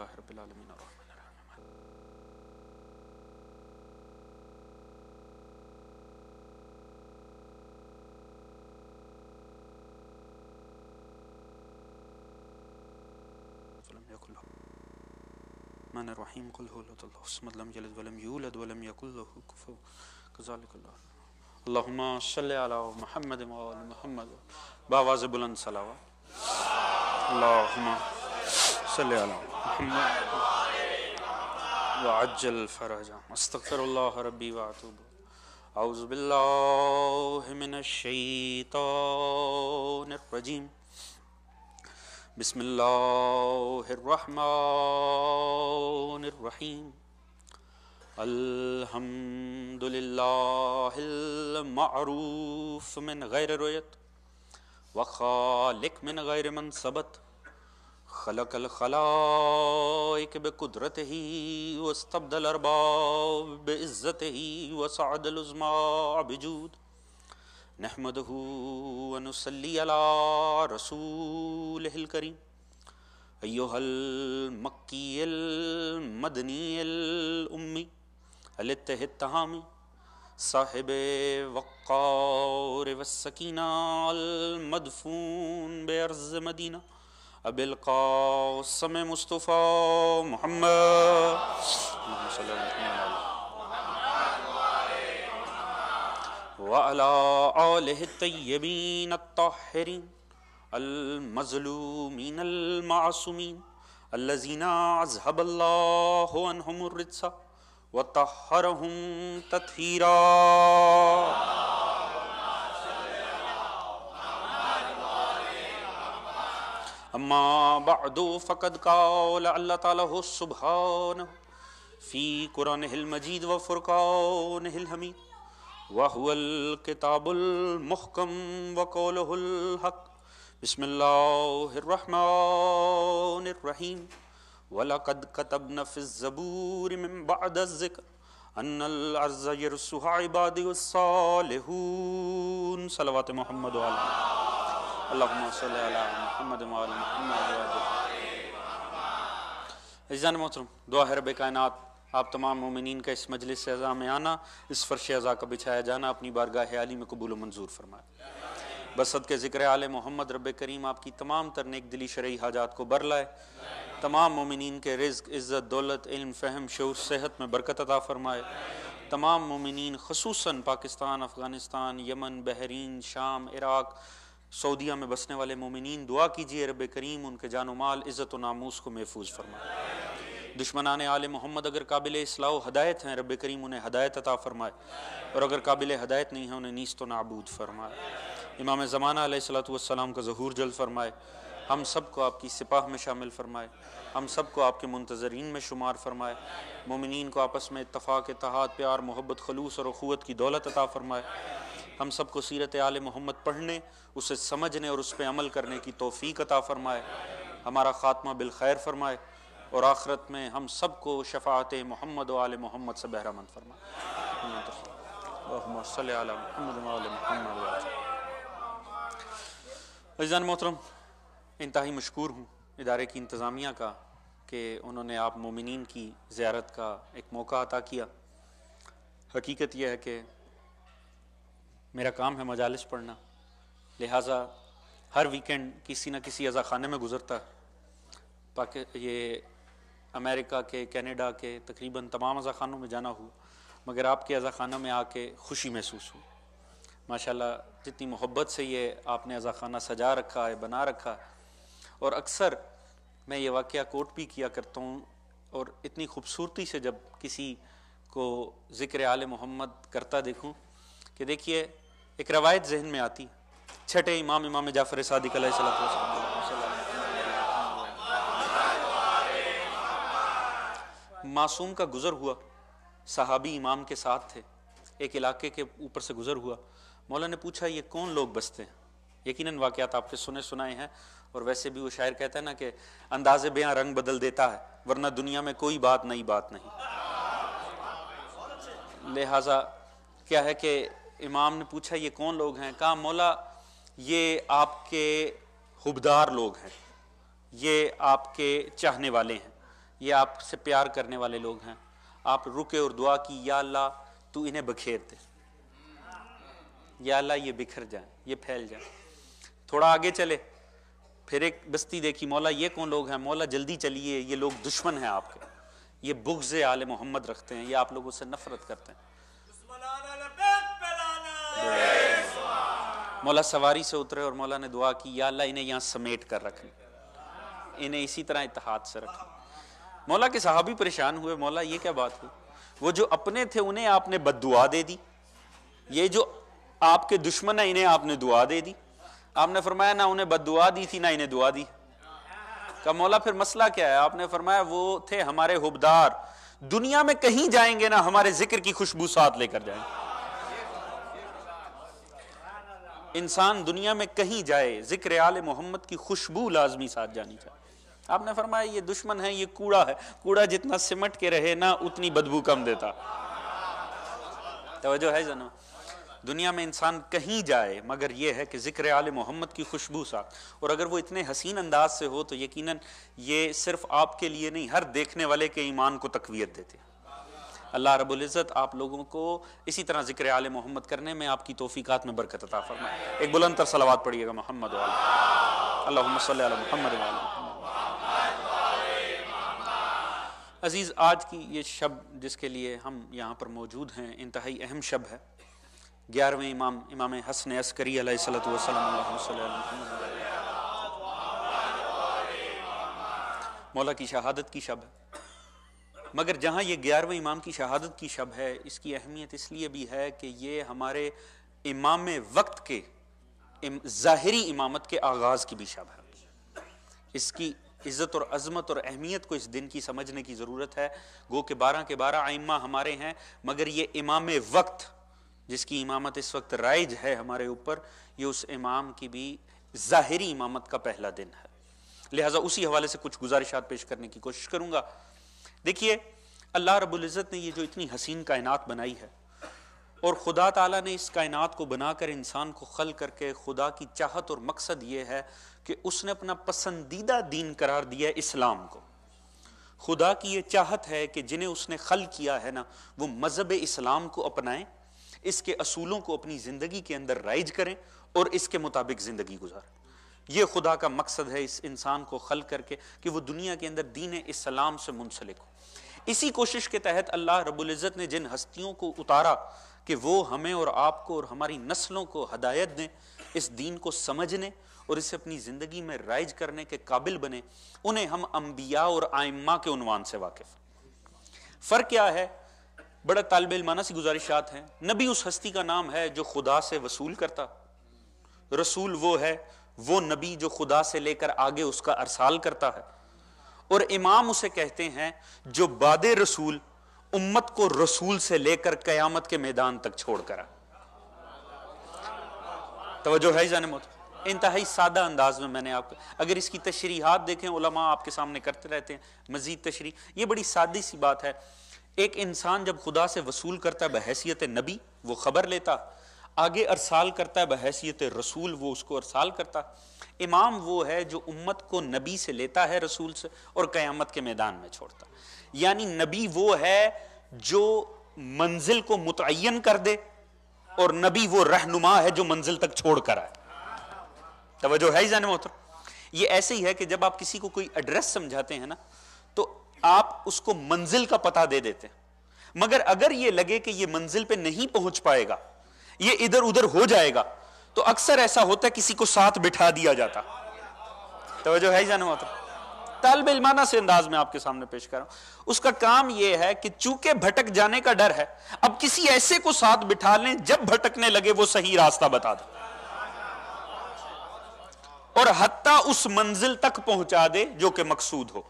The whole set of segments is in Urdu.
الحمدللہ رب العالمین الرحمن الرحیم الرحمن الرحیم قل هو اللہ الصمد لم یلد ولم یولد ولم یکن له کفوا کذالک اللہم صلی علی محمد وآل محمد بآواز بلند صلوات اللہم صلی علی محمد وعجل فرجا استغفر اللہ ربی واتوب اعوذ باللہ من الشیطان الرجیم بسم اللہ الرحمن الرحیم الحمد للہ المعروف من غیر رویت وخالق من غیر منصبت خلق الخلائق بقدرتہ واستبدل الارباب بعزتہ وسعد العظماء بجود نحمده ونصلي على رسوله الكريم أيها المكي المدني الأمي الاتحاد التهامي صاحب وقار والسكينة المدفون بأرض مدينة أبي القاسم مصطفى محمد اللهم صل على محمد وعلى آله الطيبين الطاهرين المظلومين المعصومين الذين أذهب الله عنهم الرجس وطهرهم تطهيرا أما بعد فقد قال الله تعالى سبحانه في قرآنه المجيد وفرقانه الحميد وهو الكتاب المحكم وقوله الحق بسم الله الرحمن الرحيم ولقد كتبنا في الزبور من بعد الذكر أن الأرض يرثها عبادي الصالحون صلوات محمد وعلى اللهم صل على محمد وعلى محمد عزیزان محترم، دعا ہے رب کائنات آپ تمام مومنین کا اس مجلس اعزاء میں آنا، اس فرش اعزاء کا بچھایا جانا اپنی بارگاہ عالی میں قبول و منظور فرمائے۔ بصد کے ذکر آل محمد رب کریم آپ کی تمام تر نیک دلی شرعی حاجات کو بر لائے، تمام مومنین کے رزق، عزت، دولت، علم، فہم، شعور، صحت میں برکت عطا فرمائے۔ تمام مومنین خصوصاً پاکستان، افغانستان، یمن، بحرین، شام، عراق، سعودیہ میں بسنے والے مومنین دعا کیجئے رب کریم ان کے جان و مال، عزت و ناموس کو محفوظ فرمائے۔ دشمنان آل محمد اگر قابل اصلاح و ہدایت ہیں رب کریم انہیں ہدایت عطا فرمائے، اور اگر قابل ہدایت نہیں ہیں انہیں نیست و نابود فرمائے۔ امام زمانہ علیہ السلام کا ظہور جلد فرمائے، ہم سب کو آپ کی سپاہ میں شامل فرمائے، ہم سب کو آپ کے منتظرین میں شمار فرمائے، مومنین کو آپس میں اتفاق، اتحاد، پیار، محبت، خلوص اور اخوت کی دولت عطا فرمائے۔ ہم سب کو سیرت آل محمد پڑھنے، اسے سمجھنے اور اس پہ عمل کرنے کی توفیق عطا فرمائے، ہمارا خاتمہ بالخیر فرمائے، اور آخرت میں ہم سب کو شفاعت محمد و آل محمد سے بہرہ مند فرمائے۔ اللہم صلی علی محمد و آل محمد۔ عزیزان محترم، انتہائی مشکور ہوں ادارے کی انتظامیہ کا کہ انہوں نے آپ مومنین کی زیارت کا ایک موقع عطا کیا۔ حقیقت یہ ہے کہ میرا کام ہے مجالس پڑھنا، لہٰذا ہر ویکنڈ کسی نہ کسی عزا خانے میں گزرتا ہے۔ یہ امریکہ کے، کینیڈا کے تقریباً تمام عزا خانوں میں جانا ہوا، مگر آپ کے عزا خانہ میں آ کے خوشی محسوس ہوئی۔ ماشاءاللہ جتنی محبت سے یہ آپ نے عزا خانہ سجا رکھا ہے، بنا رکھا ہے، اور اکثر میں یہ واقعہ کوٹ بھی کیا کرتا ہوں، اور اتنی خوبصورتی سے جب کسی کو ذکر آل محمد کرتا دیکھوں کہ دیکھیے ایک روایت ذہن میں آتی، چھٹے امام جعفر صادق علیہ السلام معصوم کا گزر ہوا، صحابی امام کے ساتھ تھے، ایک علاقے کے اوپر سے گزر ہوا، مولا نے پوچھا یہ کون لوگ بستے ہیں؟ یقیناً واقعات آپ کے سنائے ہیں، اور ویسے بھی وہ شاعر کہتا ہے نا کہ انداز بیاں رنگ بدل دیتا ہے، ورنہ دنیا میں کوئی بات نئی بات نہیں۔ لہٰذا کیا ہے کہ امام نے پوچھا یہ کون لوگ ہیں؟ کہا مولا یہ آپ کے حبدار لوگ ہیں، یہ آپ کے چاہنے والے ہیں، یہ آپ سے پیار کرنے والے لوگ ہیں. آپ رکے اور دعا کی یا اللہ تو انہیں بکھیر دے, یا اللہ یہ بکھر جائیں, یہ پھیل جائیں. تھوڑا آگے چلے, پھر ایک بستی دیکھی, مولا یہ کون لوگ ہیں؟ مولا جلدی چلیے, یہ لوگ دشمن ہیں آپ کے, یہ بغض آل محمد رکھتے ہیں, یہ آپ لوگوں سے نفرت کرتے ہیں. مولا سواری سے اترے اور مولا نے دعا کی یا اللہ انہیں یہاں سمیٹ کر رکھیں, انہیں اسی طرح اتحاد سے رکھیں. مولا کے صحابی پریشان ہوئے, مولا یہ کیا بات ہوئی؟ وہ جو اپنے تھے انہیں آپ نے بد دعا دے دی, یہ جو آپ کے دشمن ہیں انہیں آپ نے دعا دے دی. آپ نے فرمایا نہ انہیں بد دعا دی تھی نہ انہیں دعا دی. کہا مولا پھر مسئلہ کیا ہے؟ آپ نے فرمایا وہ تھے ہمارے حبدار, دنیا میں کہیں جائیں گے نا ہمارے ذکر کی خوشبو ساتھ لے کر جائیں. انسان دنیا میں کہیں جائے ذکر آل محمد کی خوشبو لازمی ساتھ جانی چاہیے. آپ نے فرمایا یہ دشمن ہے, یہ کوڑا ہے, کوڑا جتنا سمٹ کے رہے نا اتنی بدبو کم دیتا. توجہ ہے جنو, دنیا میں انسان کہیں جائے مگر یہ ہے کہ ذکر آل محمد کی خوشبو ساتھ, اور اگر وہ اتنے حسین انداز سے ہو تو یقیناً یہ صرف آپ کے لیے نہیں ہر دیکھنے والے کے ایمان کو تقویت دیتے. اللہ رب العزت آپ لوگوں کو اسی طرح ذکر آل محمد کرنے میں آپ کی توفیقات میں برکت عطا فرمائے. ایک بلند تر صلوات پڑھیے گا محمد وعلی اللہم صلی علی محمد وعلی محمد. عزیز, آج کی یہ شب جس کے لیے ہم یہاں پر موجود ہیں انتہائی اہم شب ہے. 11ویں امام حسن عسکری علیہ الصلوۃ والسلام, اللہم صلی علی محمد, مولا کی شہادت کی شب ہے. مگر جہاں یہ 11ویں امام کی شہادت کی شب ہے, اس کی اہمیت اس لیے بھی ہے کہ یہ ہمارے امام وقت کے ظاہری امامت کے آغاز کی بھی شب ہے. اس کی عزت اور عظمت اور اہمیت کو اس دن کی سمجھنے کی ضرورت ہے. گو کہ 12 کے 12 ائمہ ہمارے ہیں, مگر یہ امام وقت جس کی امامت اس وقت رائج ہے ہمارے اوپر, یہ اس امام کی بھی ظاہری امامت کا پہلا دن ہے. لہٰذا اسی حوالے سے کچھ گزارشات پیش کرنے کی کوشش کروں گا. دیکھیے, اللہ رب العزت نے یہ جو اتنی حسین کائنات بنائی ہے, اور خدا تعالیٰ نے اس کائنات کو بنا کر انسان کو خلق کر کے خدا کی چاہت اور مقصد یہ ہے کہ اس نے اپنا پسندیدہ دین قرار دیا اسلام کو. خدا کی یہ چاہت ہے کہ جنہیں اس نے خلق کیا ہے نا وہ مذہب اسلام کو اپنائیں, اس کے اصولوں کو اپنی زندگی کے اندر رائج کریں اور اس کے مطابق زندگی گزاریں. یہ خدا کا مقصد ہے اس انسان کو خلق کر کے کہ وہ دنیا کے اندر دین اسلام سے منسلک ہو. اسی کوشش کے تحت اللہ رب العزت نے جن ہستیوں کو اتارا کہ وہ ہمیں اور آپ کو اور ہماری نسلوں کو ہدایت دیں, اس دین کو سمجھنے اور اسے اپنی زندگی میں رائج کرنے کے قابل بنے, انہیں ہم انبیاء اور ائمہ کے عنوان سے واقف. فرق کیا ہے؟ بڑا طالب علمانہ سی گزارشات ہیں. نبی اس ہستی کا نام ہے جو خدا سے وصول کرتا, رسول وہ ہے وہ نبی جو خدا سے لے کر آگے اس کا ارسال کرتا ہے, اور امام اسے کہتے ہیں جو بعد رسول امت کو رسول سے لے کر قیامت کے میدان تک چھوڑ کر. توجہ ہے جان موت, انتہائی سادہ انداز میں نے آپ کو, اگر اس کی تشریحات دیکھیں علماء آپ کے سامنے کرتے رہتے ہیں مزید تشریح, یہ بڑی سادی سی بات ہے. ایک انسان جب خدا سے وصول کرتا ہے بحیثیت نبی وہ خبر لیتا, آگے ارسال کرتا ہے بحیثیت رسول وہ اس کو ارسال کرتا. امام وہ ہے جو امت کو نبی سے لیتا ہے رسول سے اور قیامت کے میدان میں چھوڑتا. یعنی نبی وہ ہے جو منزل کو متعین کر دے اور نبی وہ رہنما ہے جو منزل تک چھوڑ کر آئے. توجہ ہے جان محترم, یہ ایسے ہی ہے کہ جب آپ کسی کو کوئی ایڈریس سمجھاتے ہیں نا تو آپ اس کو منزل کا پتہ دے دیتے ہیں, مگر اگر یہ لگے کہ یہ منزل پہ نہیں پہنچ پائے گا, یہ ادھر ادھر ہو جائے گا, تو اکثر ایسا ہوتا ہے کسی کو ساتھ بٹھا دیا جاتا. توجہ ہے جان محترم, طالب علمانہ سے انداز میں آپ کے سامنے پیش کر رہا ہوں. اس کا کام یہ ہے کہ چونکہ بھٹک جانے کا ڈر ہے, اب کسی ایسے کو ساتھ بٹھا لیں جب بھٹکنے لگے وہ صحیح راستہ بتا دے اور حتیٰ اس منزل تک پہنچا دے جو کہ مقصود ہو.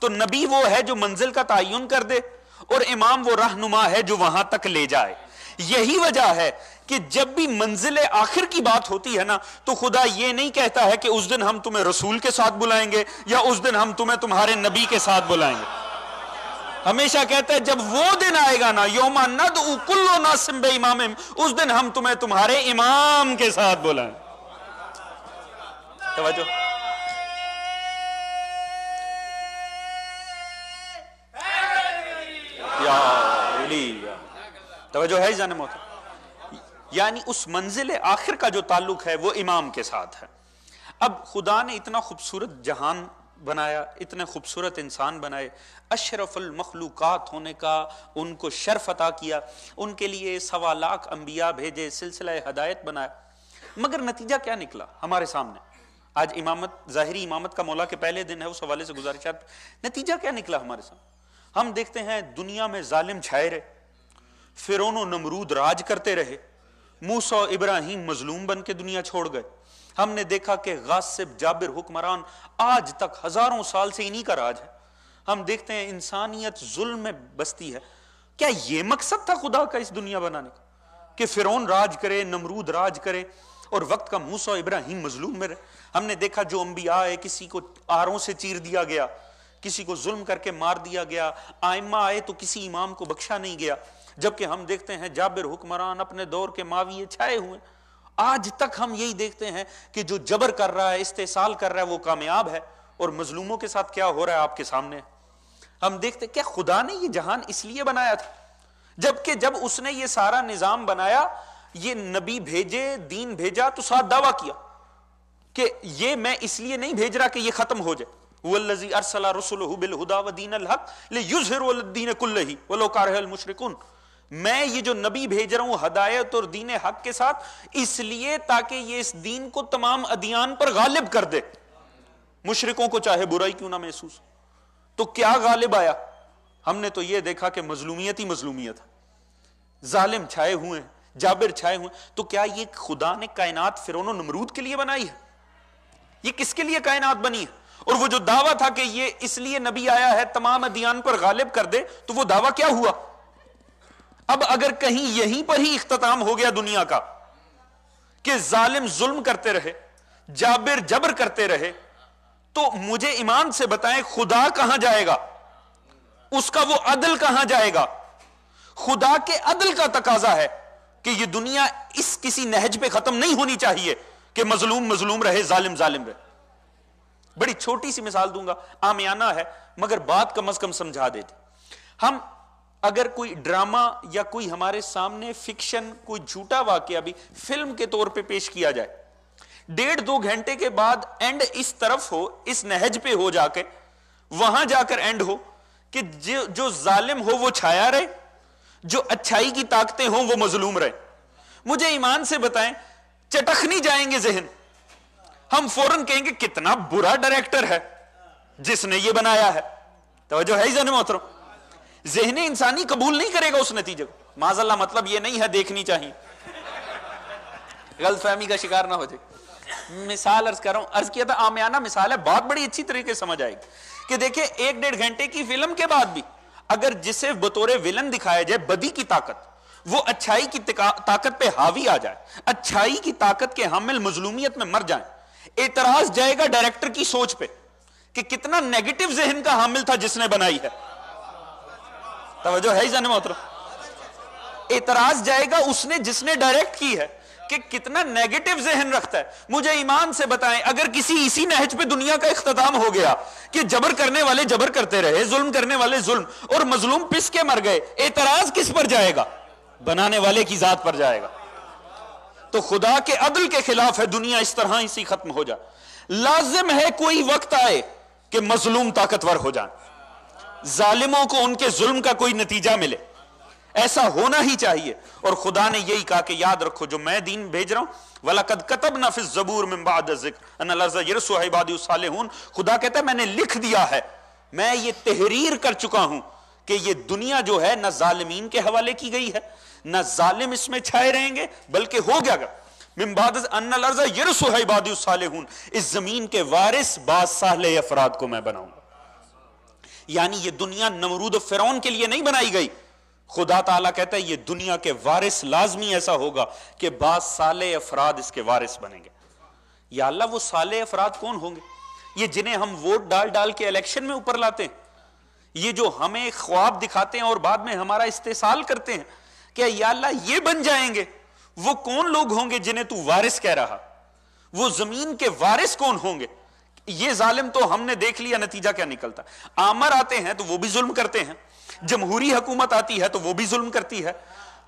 تو نبی وہ ہے جو منزل کا تعین کر دے اور امام وہ رہنما ہے جو وہاں تک لے جائے. یہی وجہ ہے کہ جب بھی منزل آخر کی بات ہوتی ہے نا تو خدا یہ نہیں کہتا ہے کہ اس دن ہم تمہیں رسول کے ساتھ بلائیں گے یا اس دن ہم تمہیں تمہارے نبی کے ساتھ بلائیں گے. ہمیشہ کہتا ہے جب وہ دن آئے گا نا یوم ندعو کل اناس بامامہم, اس دن ہم تمہیں تمہارے امام کے ساتھ بلائیں. توجہ, توجہ ہے جان محترم؟ یعنی اس منزل آخر کا جو تعلق ہے وہ امام کے ساتھ ہے۔ اب خدا نے اتنا خوبصورت جہان بنایا، اتنے خوبصورت انسان بنائے، اشرف المخلوقات ہونے کا ان کو شرف عطا کیا، ان کے لیے 1.25 لاکھ انبیاء بھیجے، سلسلہ ہدایت بنایا، مگر نتیجہ کیا نکلا ہمارے سامنے؟ آج امامت، ظاہری امامت کا مولا کے پہلے دن ہے، اس حوالے سے گزارشات، نتیجہ کیا نکلا ہمارے سامنے؟ ہم دیکھتے ہیں دنیا میں ظالم چھائے رہے، فرعون و نمرود راج کرتے رہے، موسیٰ و ابراہیم مظلوم بن کے دنیا چھوڑ گئے۔ ہم نے دیکھا کہ غاصب جابر حکمران آج تک ہزاروں سال سے انہی کا راج ہے۔ ہم دیکھتے ہیں انسانیت ظلم میں بستی ہے۔ کیا یہ مقصد تھا خدا کا اس دنیا بنانے کا کہ فرعون راج کرے، نمرود راج کرے اور وقت کا موسیٰ ابراہیم مظلوم میں رہے؟ ہم نے دیکھا جو انبیاء آئے کسی کو آروں سے چیر دیا گیا، کسی کو ظلم کر کے مار دیا گیا، آئمہ آئے تو کسی امام کو بخشا نہیں گیا، جبکہ ہم دیکھتے ہیں جابر حکمران اپنے دور کے ماویے چھائے ہوئے۔ آج تک ہم یہی دیکھتے ہیں کہ جو جبر کر رہا ہے، استحصال کر رہا ہے، وہ کامیاب ہے، اور مظلوموں کے ساتھ کیا ہو رہا ہے آپ کے سامنے۔ ہم دیکھتے کیا خدا نے یہ جہان اس لیے بنایا تھا؟ جبکہ جب اس نے یہ سارا نظام بنایا، یہ نبی بھیجے، دین بھیجا، تو ساتھ دعویٰ کیا کہ یہ میں اس لیے نہیں بھیج رہا کہ یہ ختم ہو جائے۔ وَالَّذِي أَرْسَلَ رُسُلَهُ بِالْهُدَى وَدِينِ الْحَقِّ لِيُظْهِرَهُ عَلَى الدِّينِ كُلِّهِ وَلَوْ كَرِهَ الْمُشْرِكُونَ۔ میں یہ جو نبی بھیج رہا ہوں ہدایت اور دین حق کے ساتھ، اس لیے تاکہ یہ اس دین کو تمام ادیان پر غالب کر دے، مشرکوں کو چاہے برائی کیوں نہ محسوس۔ تو کیا غالب آیا؟ ہم نے تو یہ دیکھا کہ مظلومیت ہی مظلومیت ہے، ظالم چھائے ہوئے ہیں، جابر چھائے ہوئے ہیں۔ تو کیا یہ خدا نے کائنات فرعون و نمرود کے لیے بنائی ہے؟ یہ کس کے لیے کائنات بنی ہے؟ اور وہ جو دعویٰ تھا کہ یہ اس لیے نبی آیا ہے تمام ادیان پر غالب کر دے، تو وہ دعویٰ کیا ہوا؟ اب اگر کہیں یہیں پر ہی اختتام ہو گیا دنیا کا کہ ظالم ظلم کرتے رہے، جابر جبر کرتے رہے، تو مجھے ایمان سے بتائیں خدا کہاں جائے گا؟ اس کا وہ عدل کہاں جائے گا؟ خدا کے عدل کا تقاضا ہے کہ یہ دنیا اس کسی نہج پہ ختم نہیں ہونی چاہیے کہ مظلوم مظلوم رہے، ظالم ظالم رہے۔ بڑی چھوٹی سی مثال دوں گا، عامیانہ ہے مگر بات کم از کم سمجھا دیتے۔ ہم اگر کوئی ڈرامہ یا کوئی ہمارے سامنے فکشن، کوئی جھوٹا واقعہ بھی فلم کے طور پہ پیش کیا جائے، 1.5-2 گھنٹے کے بعد اینڈ اس طرف ہو، اس نہج پہ ہو جا کے، وہاں جا کر اینڈ ہو کہ جو ظالم ہو وہ چھایا رہے، جو اچھائی کی طاقتیں ہوں وہ مظلوم رہے، مجھے ایمان سے بتائیں چٹک نہیں جائیں گے ذہن؟ ہم فوراً کہیں گے کتنا برا ڈائریکٹر ہے جس نے یہ بنایا ہے۔ توجہ ہے ذہن محترم؟ ذہن انسانی قبول نہیں کرے گا اس نتیجے کو۔ معاذ اللہ، مطلب یہ نہیں ہے دیکھنی چاہیے، غلط فہمی کا شکار نہ ہو جائے۔ مثال عرض کر رہا ہوں، عرض کیا تھا عامیانہ مثال ہے، بات بڑی اچھی طریقے سے سمجھ آئے گی کہ دیکھیں 1-1.5 گھنٹے کی فلم کے بعد بھی اگر جسے بطور ولن دکھایا جائے بدی کی طاقت، وہ اچھائی کی طاقت پہ حاوی آ جائے، اچھائی کی طاقت کے حامل مظلومیت میں مر جائیں، اعتراض جائے گا ڈائریکٹر کی سوچ پہ کہ کتنا نیگیٹو ذہن کا حامل تھا جس نے بنائی ہے۔ توجہ ہے ذہن محترم؟ اعتراض جائے گا اس نے جس نے ڈائریکٹ کی ہے کہ کتنا نیگیٹو ذہن رکھتا ہے۔ مجھے ایمان سے بتائیں اگر کسی اسی نہج پہ دنیا کا اختتام ہو گیا کہ جبر کرنے والے جبر کرتے رہے، ظلم کرنے والے ظلم، اور مظلوم پس کے مر گئے، اعتراض کس پر جائے گا؟ بنانے والے کی ذات پر جائے گا۔ تو خدا کے عدل کے خلاف ہے دنیا اس طرح اسی ختم ہو جائے۔ لازم ہے کوئی وقت آئے کہ مظلوم طاقتور ہو جائیں، ظالموں کو ان کے ظلم کا کوئی نتیجہ ملے، ایسا ہونا ہی چاہیے۔ اور خدا نے یہی کہا کہ یاد رکھو جو میں دین بھیج رہا ہوں، وَلَقَدْ كَتَبْنَا فِي الزَّبُورِ مِن بَعْدِ الذِّكْرِ أَنَّ الْأَرْضَ يَرِثُهَا عِبَادِي الصَّالِحُونَ۔ خدا کہتا ہے میں نے لکھ دیا ہے، میں یہ تحریر کر چکا ہوں کہ یہ دنیا جو ہے نہ ظالمین کے حوالے کی گئی ہے، نہ ظالم اس میں چھائے رہیں گے، بلکہ ہو گیا گا من بعد ان الارض یرثها عبادی الصالحون، اس زمین کے وارث بعض صالح افراد کو میں بناؤں گا۔ یعنی یہ دنیا نمرود و فرعون کے لیے نہیں بنائی گئی، خدا تعالیٰ کہتا ہے یہ دنیا کے وارث لازمی ایسا ہوگا کہ بعض صالح افراد اس کے وارث بنیں گے۔ یا اللہ وہ صالح افراد کون ہوں گے؟ یہ جنہیں ہم ووٹ ڈال ڈال کے الیکشن میں اوپر لاتے ہیں، یہ جو ہمیں خواب دکھاتے ہیں اور بعد میں ہمارا استحصال کرتے ہیں، کہ یا اللہ یہ بن جائیں گے، وہ کون لوگ ہوں گے جنہیں تو وارث کہہ رہا؟ وہ زمین کے وارث کون ہوں گے؟ یہ ظالم تو ہم نے دیکھ لیا نتیجہ کیا نکلتا۔ آمر آتے ہیں تو وہ بھی ظلم کرتے ہیں، جمہوری حکومت آتی ہے تو وہ بھی ظلم کرتی ہے،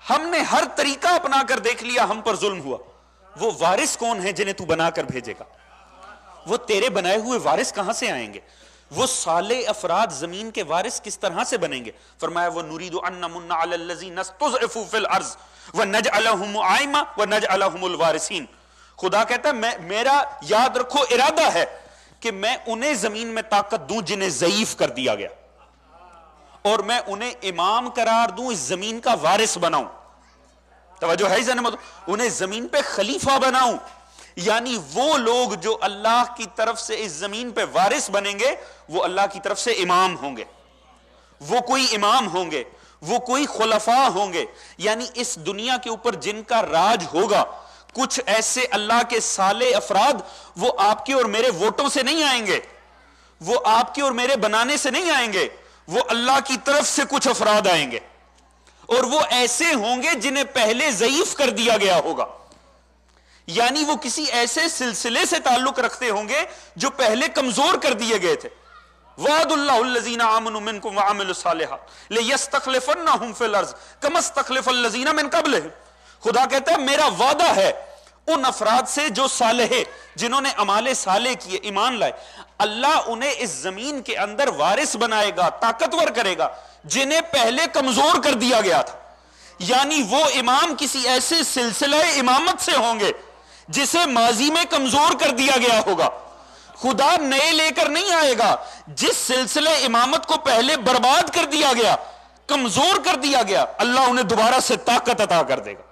ہم نے ہر طریقہ اپنا کر دیکھ لیا, ہم پر ظلم ہوا. وہ وارث کون ہیں جنہیں تو بنا کر بھیجے گا؟ وہ تیرے بنائے ہوئے وارث کہاں سے آئیں گے؟ وہ صالح افراد زمین کے وارث کس طرح سے بنیں گے؟ فرمایا وَنُرِيدُ أَن نَّمُنَّ عَلَى الَّذِينَ اسْتُضْعِفُوا فِي الْأَرْضِ وَنَجْعَلَهُمْ أَئِمَّةً وَنَجْعَلَهُمُ الْوَارِثِينَ. خدا کہتا ہے میرا یاد رکھو ارادہ ہے کہ میں انہیں زمین میں طاقت دوں جنہیں ضعیف کر دیا گیا, اور میں انہیں امام قرار دوں, اس زمین کا وارث بناؤں. توجہ ہے انہیں زمین پہ خلیفہ بناؤں. یعنی وہ لوگ جو اللہ کی طرف سے اس زمین پہ وارث بنیں گے وہ اللہ کی طرف سے امام ہوں گے, وہ کوئی امام ہوں گے, وہ کوئی خلفاء ہوں گے. یعنی اس دنیا کے اوپر جن کا راج ہوگا, کچھ ایسے اللہ کے صالح افراد, وہ آپ کے اور میرے ووٹوں سے نہیں آئیں گے, وہ آپ کے اور میرے بنانے سے نہیں آئیں گے, وہ اللہ کی طرف سے کچھ افراد آئیں گے, اور وہ ایسے ہوں گے جنہیں پہلے ضعیف کر دیا گیا ہوگا. یعنی وہ کسی ایسے سلسلے سے تعلق رکھتے ہوں گے جو پہلے کمزور کر دیے گئے تھے. وعد اللہ الذین آمنوا منکم وعملوا الصالحات لیستخلفنہم فی الارض کما استخلف الذین من قبلہم. خدا کہتا ہے میرا وعدہ ہے ان افراد سے جو صالح, جنہوں نے اعمال صالح کیے, ایمان لائے, اللہ انہیں اس زمین کے اندر وارث بنائے گا, طاقتور کرے گا جنہیں پہلے کمزور کر دیا گیا تھا. یعنی وہ امام کسی ایسے سلسلہ امامت سے ہوں گے جسے ماضی میں کمزور کر دیا گیا ہوگا. خدا نئے لے کر نہیں آئے گا, جس سلسلہ امامت کو پہلے برباد کر دیا گیا, کمزور کر دیا گیا, اللہ انہیں دوبارہ سے طاقت عطا کر دے گا.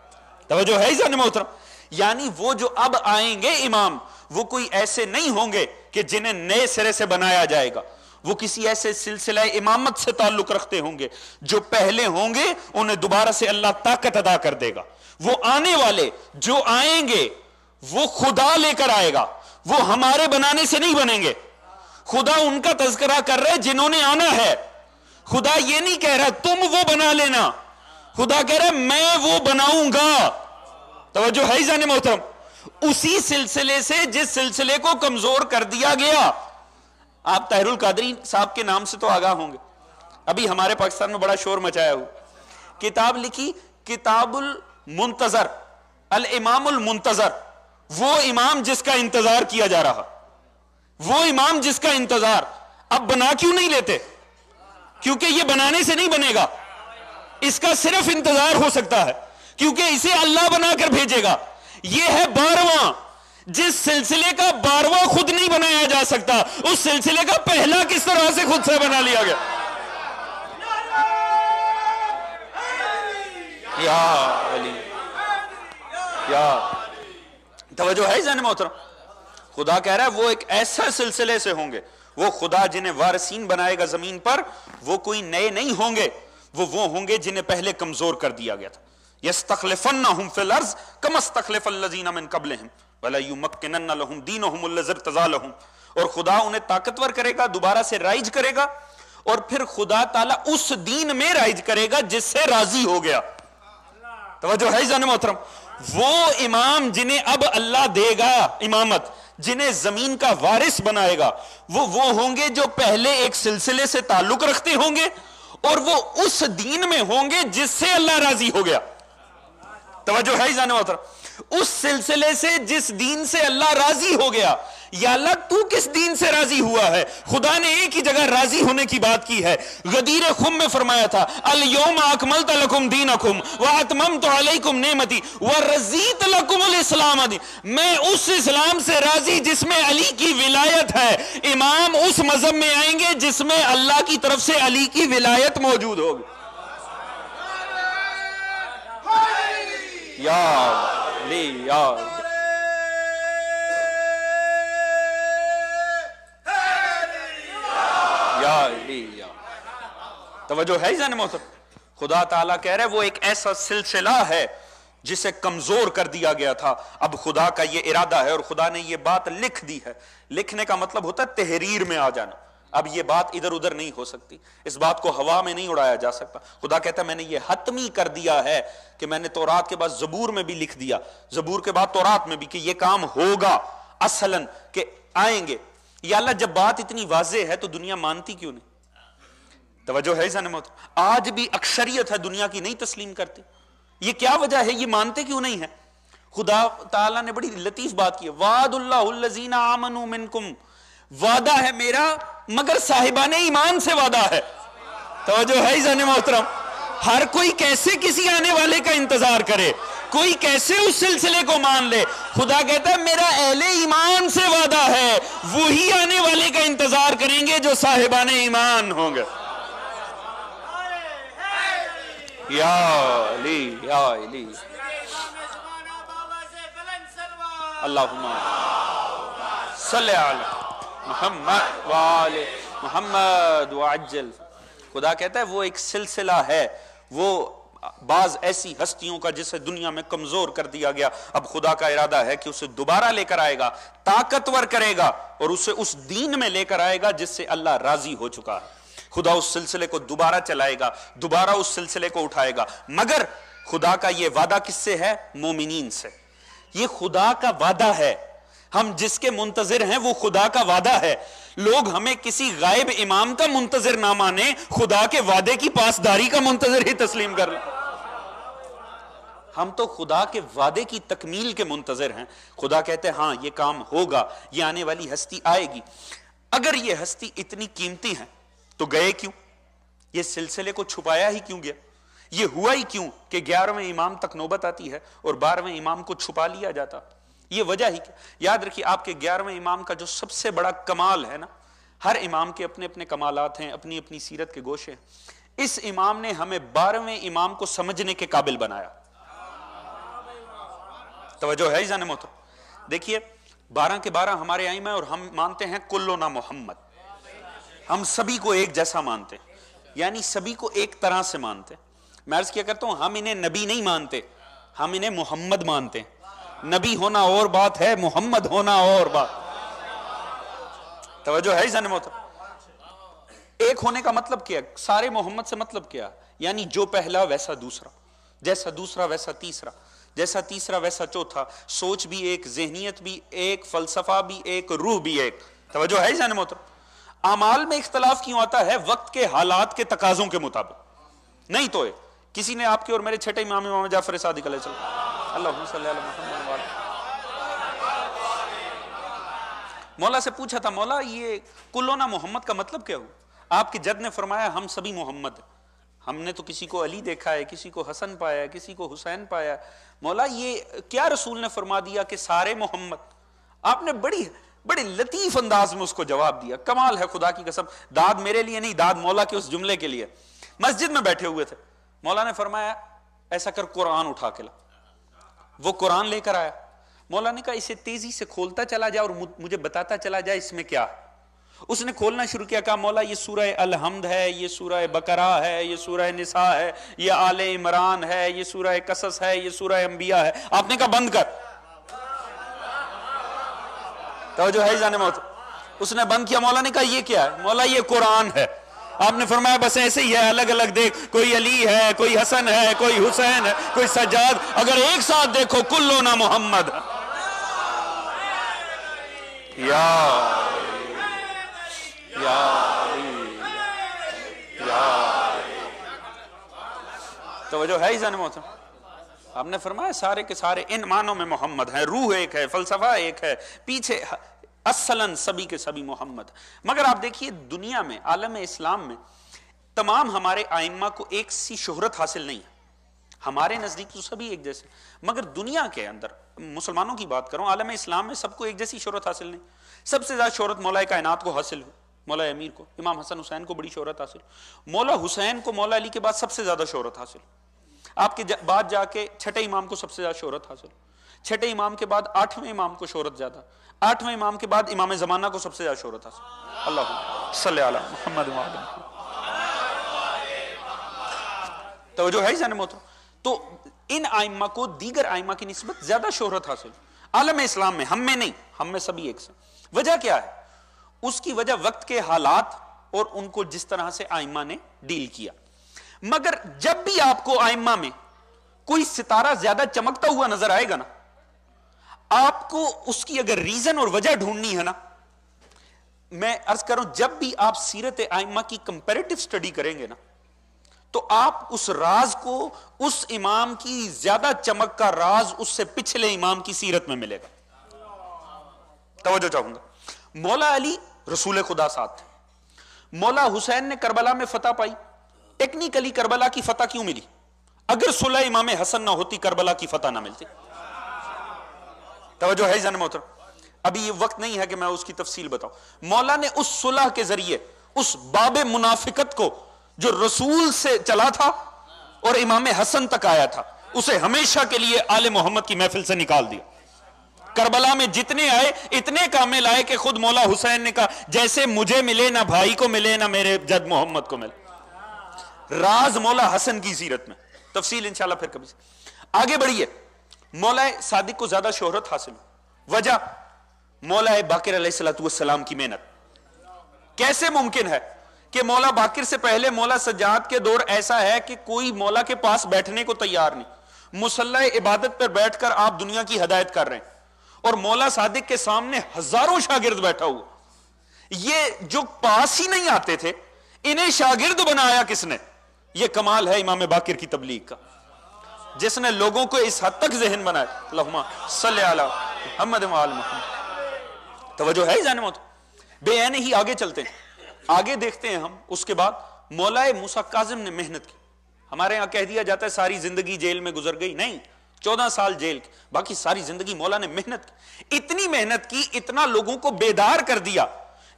توجہ ہے عزیزان محترم. یعنی وہ جو اب آئیں گے امام, وہ کوئی ایسے نہیں ہوں گے کہ جنہیں نئے سرے سے بنایا جائے گا, وہ کسی ایسے سلسلہ امامت سے تعلق رکھتے ہوں گے جو پہلے ہوں گے, انہیں دوبارہ سے اللہ طاقت عطا کر دے گا. وہ آنے والے جو آئیں گے وہ خدا لے کر آئے گا, وہ ہمارے بنانے سے نہیں بنیں گے. خدا ان کا تذکرہ کر رہے جنہوں نے آنا ہے. خدا یہ نہیں کہہ رہا تم وہ بنا لینا, خدا کہہ رہا میں وہ بناؤں گا. توجہ ہے عزیزان محترم. اسی سلسلے سے جس سلسلے کو کمزور کر دیا گیا. آپ طاہر القادری صاحب کے نام سے تو آگاہ ہوں گے, ابھی ہمارے پاکستان میں بڑا شور مچایا ہوا. کتاب لکھی کتاب المنتظر, الامام المنتظر, وہ امام جس کا انتظار کیا جا رہا, وہ امام جس کا انتظار. اب بنا کیوں نہیں لیتے؟ کیونکہ یہ بنانے سے نہیں بنے گا, اس کا صرف انتظار ہو سکتا ہے, کیونکہ اسے اللہ بنا کر بھیجے گا. یہ ہے 12واں, جس سلسلے کا 12واں خود نہیں بنایا جا سکتا, اس سلسلے کا پہلا کس طرح سے خود سے بنا لیا گیا. یا علی, یا توجہ ہے جان محترم. خدا کہہ رہا ہے وہ ایک ایسا سلسلے سے ہوں گے, وہ خدا جنہیں وارثین بنائے گا زمین پر, وہ کوئی نئے نہیں ہوں گے, وہ ہوں گے جنہیں پہلے کمزور کر دیا گیا تھا. یستخلفنہم فی الارض کما استخلف الذین من قبلہم ولا یمکنن لہم دینہم الذی ارتضی لہم. اور خدا انہیں طاقتور کرے گا, دوبارہ سے رائج کرے گا, اور پھر خدا تعالیٰ اس دین میں رائج کرے گا جس سے راضی ہو گیا. توجہ ہے جان محترم. وہ امام جنہیں اب اللہ دے گا امامت, جنہیں زمین کا وارث بنائے گا, وہ ہوں گے جو پہلے ایک سلسلے سے تعلق رکھتے ہوں گے, اور وہ اس دین میں ہوں گے جس سے اللہ راضی ہو گیا. توجہ ہے جان محترم. اس سلسلے سے جس دین سے اللہ راضی ہو گیا. یا اللہ تو کس دین سے راضی ہوا ہے؟ خدا نے ایک ہی جگہ راضی ہونے کی بات کی ہے. غدیر خم میں فرمایا تھا الیوم اکملت لکم دینکم واتممت علیکم نعمتی ورضیت لکم الاسلام دین. میں اس اسلام سے راضی جس میں علی کی ولایت ہے. امام اس مذہب میں آئیں گے جس میں اللہ کی طرف سے علی کی ولایت موجود ہوگی. یا علی, یا توجہ ہے جان محترم. خدا تعالیٰ کہہ رہے وہ ایک ایسا سلسلہ ہے جسے کمزور کر دیا گیا تھا. اب خدا کا یہ ارادہ ہے اور خدا نے یہ بات لکھ دی ہے. لکھنے کا مطلب ہوتا ہے تحریر میں آ جانا. اب یہ بات ادھر ادھر نہیں ہو سکتی, اس بات کو ہوا میں نہیں اڑایا جا سکتا. خدا کہتا ہے میں نے یہ حتمی کر دیا ہے کہ میں نے تورات کے بعد زبور میں بھی لکھ دیا, زبور کے بعد تورات میں بھی, کہ یہ کام ہوگا اصلاً, کہ آئیں گے. یا اللہ جب بات اتنی واضح ہے تو دنیا مانتی کیوں نہیں؟ توجہ ہے جان محترم. آج بھی اکثریت ہے دنیا کی نہیں تسلیم کرتی. یہ کیا وجہ ہے؟ یہ مانتے کیوں نہیں ہے؟ خدا تعالیٰ نے بڑی لطیف بات کی ہے، وعد اللہ الذین آمنوا منکم، وعدہ ہے میرا مگر صاحبان ایمان سے وعدہ ہے۔ توجہ ہے عزیزان محترم؟ ہر کوئی کیسے کسی آنے والے کا انتظار کرے، کوئی کیسے اس سلسلے کو مان لے؟ خدا کہتا ہے میرا اہل ایمان سے وعدہ ہے، وہی آنے والے کا انتظار کریں گے جو صاحبان ایمان ہوں گے۔ یا علی یا علی، اللہم صلی علی محمد وآل محمد وعجل۔ خدا کہتا ہے وہ ایک سلسلہ ہے، وہ بعض ایسی ہستیوں کا جسے دنیا میں کمزور کر دیا گیا، اب خدا کا ارادہ ہے کہ اسے دوبارہ لے کر آئے گا، طاقتور کرے گا اور اسے اس دین میں لے کر آئے گا جس سے اللہ راضی ہو چکا ہے۔ خدا اس سلسلے کو دوبارہ چلائے گا، دوبارہ اس سلسلے کو اٹھائے گا، مگر خدا کا یہ وعدہ کس سے ہے؟ مومنین سے۔ یہ خدا کا وعدہ ہے، ہم جس کے منتظر ہیں وہ خدا کا وعدہ ہے۔ لوگ ہمیں کسی غائب امام کا منتظر نہ مانے، خدا کے وعدے کی پاسداری کا منتظر ہی تسلیم کر لیں۔ ہم تو خدا کے وعدے کی تکمیل کے منتظر ہیں۔ خدا کہتے ہیں ہاں یہ کام ہوگا، یہ آنے والی ہستی آئے گی۔ اگر یہ ہستی اتنی قیمتی ہے تو گئے کیوں؟ یہ سلسلے کو چھپایا ہی کیوں گیا؟ یہ ہوا ہی کیوں کہ 11ویں امام تک نوبت آتی ہے اور 12ویں امام کو چھپا لیا جاتا؟ یہ وجہ ہی کیا؟ یاد رکھیے آپ کے 11ویں امام کا جو سب سے بڑا کمال ہے نا، ہر امام کے اپنے اپنے کمالات ہیں، اپنی اپنی سیرت کے گوشے ہیں۔ اس امام نے ہمیں 12ویں امام کو سمجھنے کے قابل بنایا۔ توجہ ہے عزیزان محترم؟ دیکھیے 12 کے 12 ہمارے ائمہ ہیں اور ہم مانتے ہیں کلنا محمد، ہم سبھی کو ایک جیسا مانتے ہیں، یعنی سبھی کو ایک طرح سے مانتے ہیں۔ میں عرض کیا کرتا ہوں ہم انہیں نبی نہیں مانتے، ہم انہیں محمد مانتے ہیں۔ نبی ہونا اور بات ہے، محمد ہونا اور بات۔ توجہ ہے عزیزان محترم؟ ایک ہونے کا مطلب کیا؟ سارے محمد سے مطلب کیا؟ یعنی جو پہلا ویسا دوسرا، جیسا دوسرا ویسا تیسرا، جیسا تیسرا ویسا چوتھا، سوچ بھی ایک، ذہنیت بھی ایک، فلسفہ بھی ایک، روح بھی ایک۔ توجہ ہے عزیزان محترم؟ اعمال میں اختلاف کیوں آتا ہے؟ وقت کے حالات کے تقاضوں کے مطابق نہیں تو ہے۔ کسی نے آپ کے اور میرے چھٹے امام امام جعفر صادق علیہ السلام، اللہم صلی علی محمد وعلی، مولا سے پوچھا تھا مولا یہ کلونا محمد کا مطلب کیا ہو؟ آپ کے جد نے فرمایا ہم سبھی محمد ہیں۔ ہم نے تو کسی کو علی دیکھا ہے، کسی کو حسن پایا ہے، کسی کو حسین پایا ہے، مولا یہ کیا رسول نے فرما دیا کہ سارے محمد؟ آپ نے بڑی لطیف انداز میں اس کو جواب دیا۔ کمال ہے خدا کی قسم، داد میرے لیے نہیں، داد مولا کے اس جملے کے لیے۔ مسجد میں بیٹھے ہوئے تھے، مولا نے فرمایا ایسا کر قرآن اٹھا کے لا۔ وہ قرآن لے کر آیا، مولا نے کہا اسے تیزی سے کھولتا چلا جائے اور مجھے بتاتا چلا جائے اس میں کیا ہے۔ اس نے کھولنا شروع کیا، کہا مولا یہ سورہ الحمد ہے، یہ سورہ بقرہ ہے، یہ سورہ نساء ہے، یہ آل عمران ہے، یہ سورہ قصص ہے، یہ سورہ انبیاء ہے۔ آپ نے کہا بند کر۔ توجہ ہے جانے موت؟ اس نے بند کیا، مولا نے کہا یہ کیا ہے؟ مولا یہ قرآن ہے۔ آپ نے فرمایا بس ایسے ہی ہے، الگ الگ دیکھ، کوئی علی ہے، کوئی حسن ہے، کوئی حسین ہے، کوئی سجاد، اگر ایک ساتھ دیکھو کلنا محمد۔ توجہ ہے جانے موت؟ آپ نے فرمایا سارے کے سارے ان معنوں میں محمد ہیں، روح ایک ہے، فلسفہ ایک ہے، پیچھے اصلاً سبھی کے سبھی محمد۔ مگر آپ دیکھیے دنیا میں، عالم اسلام میں تمام ہمارے ائمہ کو ایک سی شہرت حاصل نہیں ہے۔ ہمارے نزدیک تو سبھی ایک جیسے، مگر دنیا کے اندر مسلمانوں کی بات کروں، عالم اسلام میں سب کو ایک جیسی شہرت حاصل نہیں۔ سب سے زیادہ شہرت مولا کائنات کو حاصل ہوئی، مولا امیر کو، امام حسن حسین کو بڑی شہرت حاصل، مولا حسین کو مولا علی کے بعد سب سے زیادہ شہرت حاصل، آپ کے بعد جا کے چھٹے امام کو سب سے زیادہ شہرت حاصل، چھٹے امام کے بعد 8ویں امام کو شہرت زیادہ، 8ویں امام کے بعد امام زمانہ کو سب سے زیادہ شہرت حاصل۔ اللہ صلی علی محمد وعلی۔ توجہ ہے جانے محترم؟ تو ان ائمہ کو دیگر ائمہ کی نسبت زیادہ شہرت حاصل عالم اسلام میں، ہم میں نہیں، ہم میں سبھی ایک سے۔ وجہ کیا ہے؟ اس کی وجہ وقت کے حالات اور ان کو جس طرح سے ائمہ نے ڈیل کیا۔ مگر جب بھی آپ کو ائمہ میں کوئی ستارہ زیادہ چمکتا ہوا نظر آئے گا نا، آپ کو اس کی اگر ریزن اور وجہ ڈھونڈنی ہے نا، میں عرض کروں جب بھی آپ سیرت ائمہ کی کمپیریٹیو سٹڈی کریں گے نا، تو آپ اس راز کو، اس امام کی زیادہ چمک کا راز اس سے پچھلے امام کی سیرت میں ملے گا. توجہ چاہوں گا. مولا علی رسول خدا ساتھ تھے. مولا حسین نے کربلا میں فتح پائی. ٹیکنیکلی کربلا کی فتح کیوں ملی؟ اگر صلح امام حسن نہ ہوتی کربلا کی فتح نہ ملتی. توجہ ہے جان محترم؟ ابھی یہ وقت نہیں ہے کہ میں اس کی تفصیل بتاؤں. مولا نے اس صلح کے ذریعے اس باب منافقت کو جو رسول سے چلا تھا اور امام حسن تک آیا تھا، اسے ہمیشہ کے لیے آل محمد کی محفل سے نکال دیا. کربلا میں جتنے آئے اتنے کامل آئے کہ خود مولا حسین نے کہا جیسے مجھے ملے نہ بھائی کو ملے نہ میرے جد محمد کو ملے. راز مولا حسن کی سیرت میں، تفصیل انشاءاللہ پھر کبھی سے. آگے بڑھیے. مولا صادق کو زیادہ شہرت حاصل ہوئی. وجہ مولا باقر علیہ السلام کی محنت. کیسے ممکن ہے کہ مولا باقر سے پہلے مولا سجاد کے دور ایسا ہے کہ کوئی مولا کے پاس بیٹھنے کو تیار نہیں. مصلی عبادت پر بیٹھ کر آپ دنیا کی ہدایت کر رہے ہیں اور مولا صادق کے سامنے ہزاروں شاگرد بیٹھا ہوا. یہ جو پاس ہی نہیں آتے تھے انہیں شاگرد بنایا کس نے؟ یہ کمال ہے امام باقر کی تبلیغ کا، جس نے لوگوں کو اس حد تک ذہن بنایا. اللہم صلی علی محمد و آل محمد. توجہ ہے جانے موت؟ بے عین ہی آگے چلتے ہیں. آگے دیکھتے ہیں ہم. اس کے بعد مولا موسیٰ کاظم نے محنت کی. ہمارے ہاں کہہ دیا جاتا ہے ساری زندگی جیل میں گزر گئی. نہیں، 14 سال جیل کی، باقی ساری زندگی مولا نے محنت کی. اتنی محنت کی، اتنا لوگوں کو بیدار کر دیا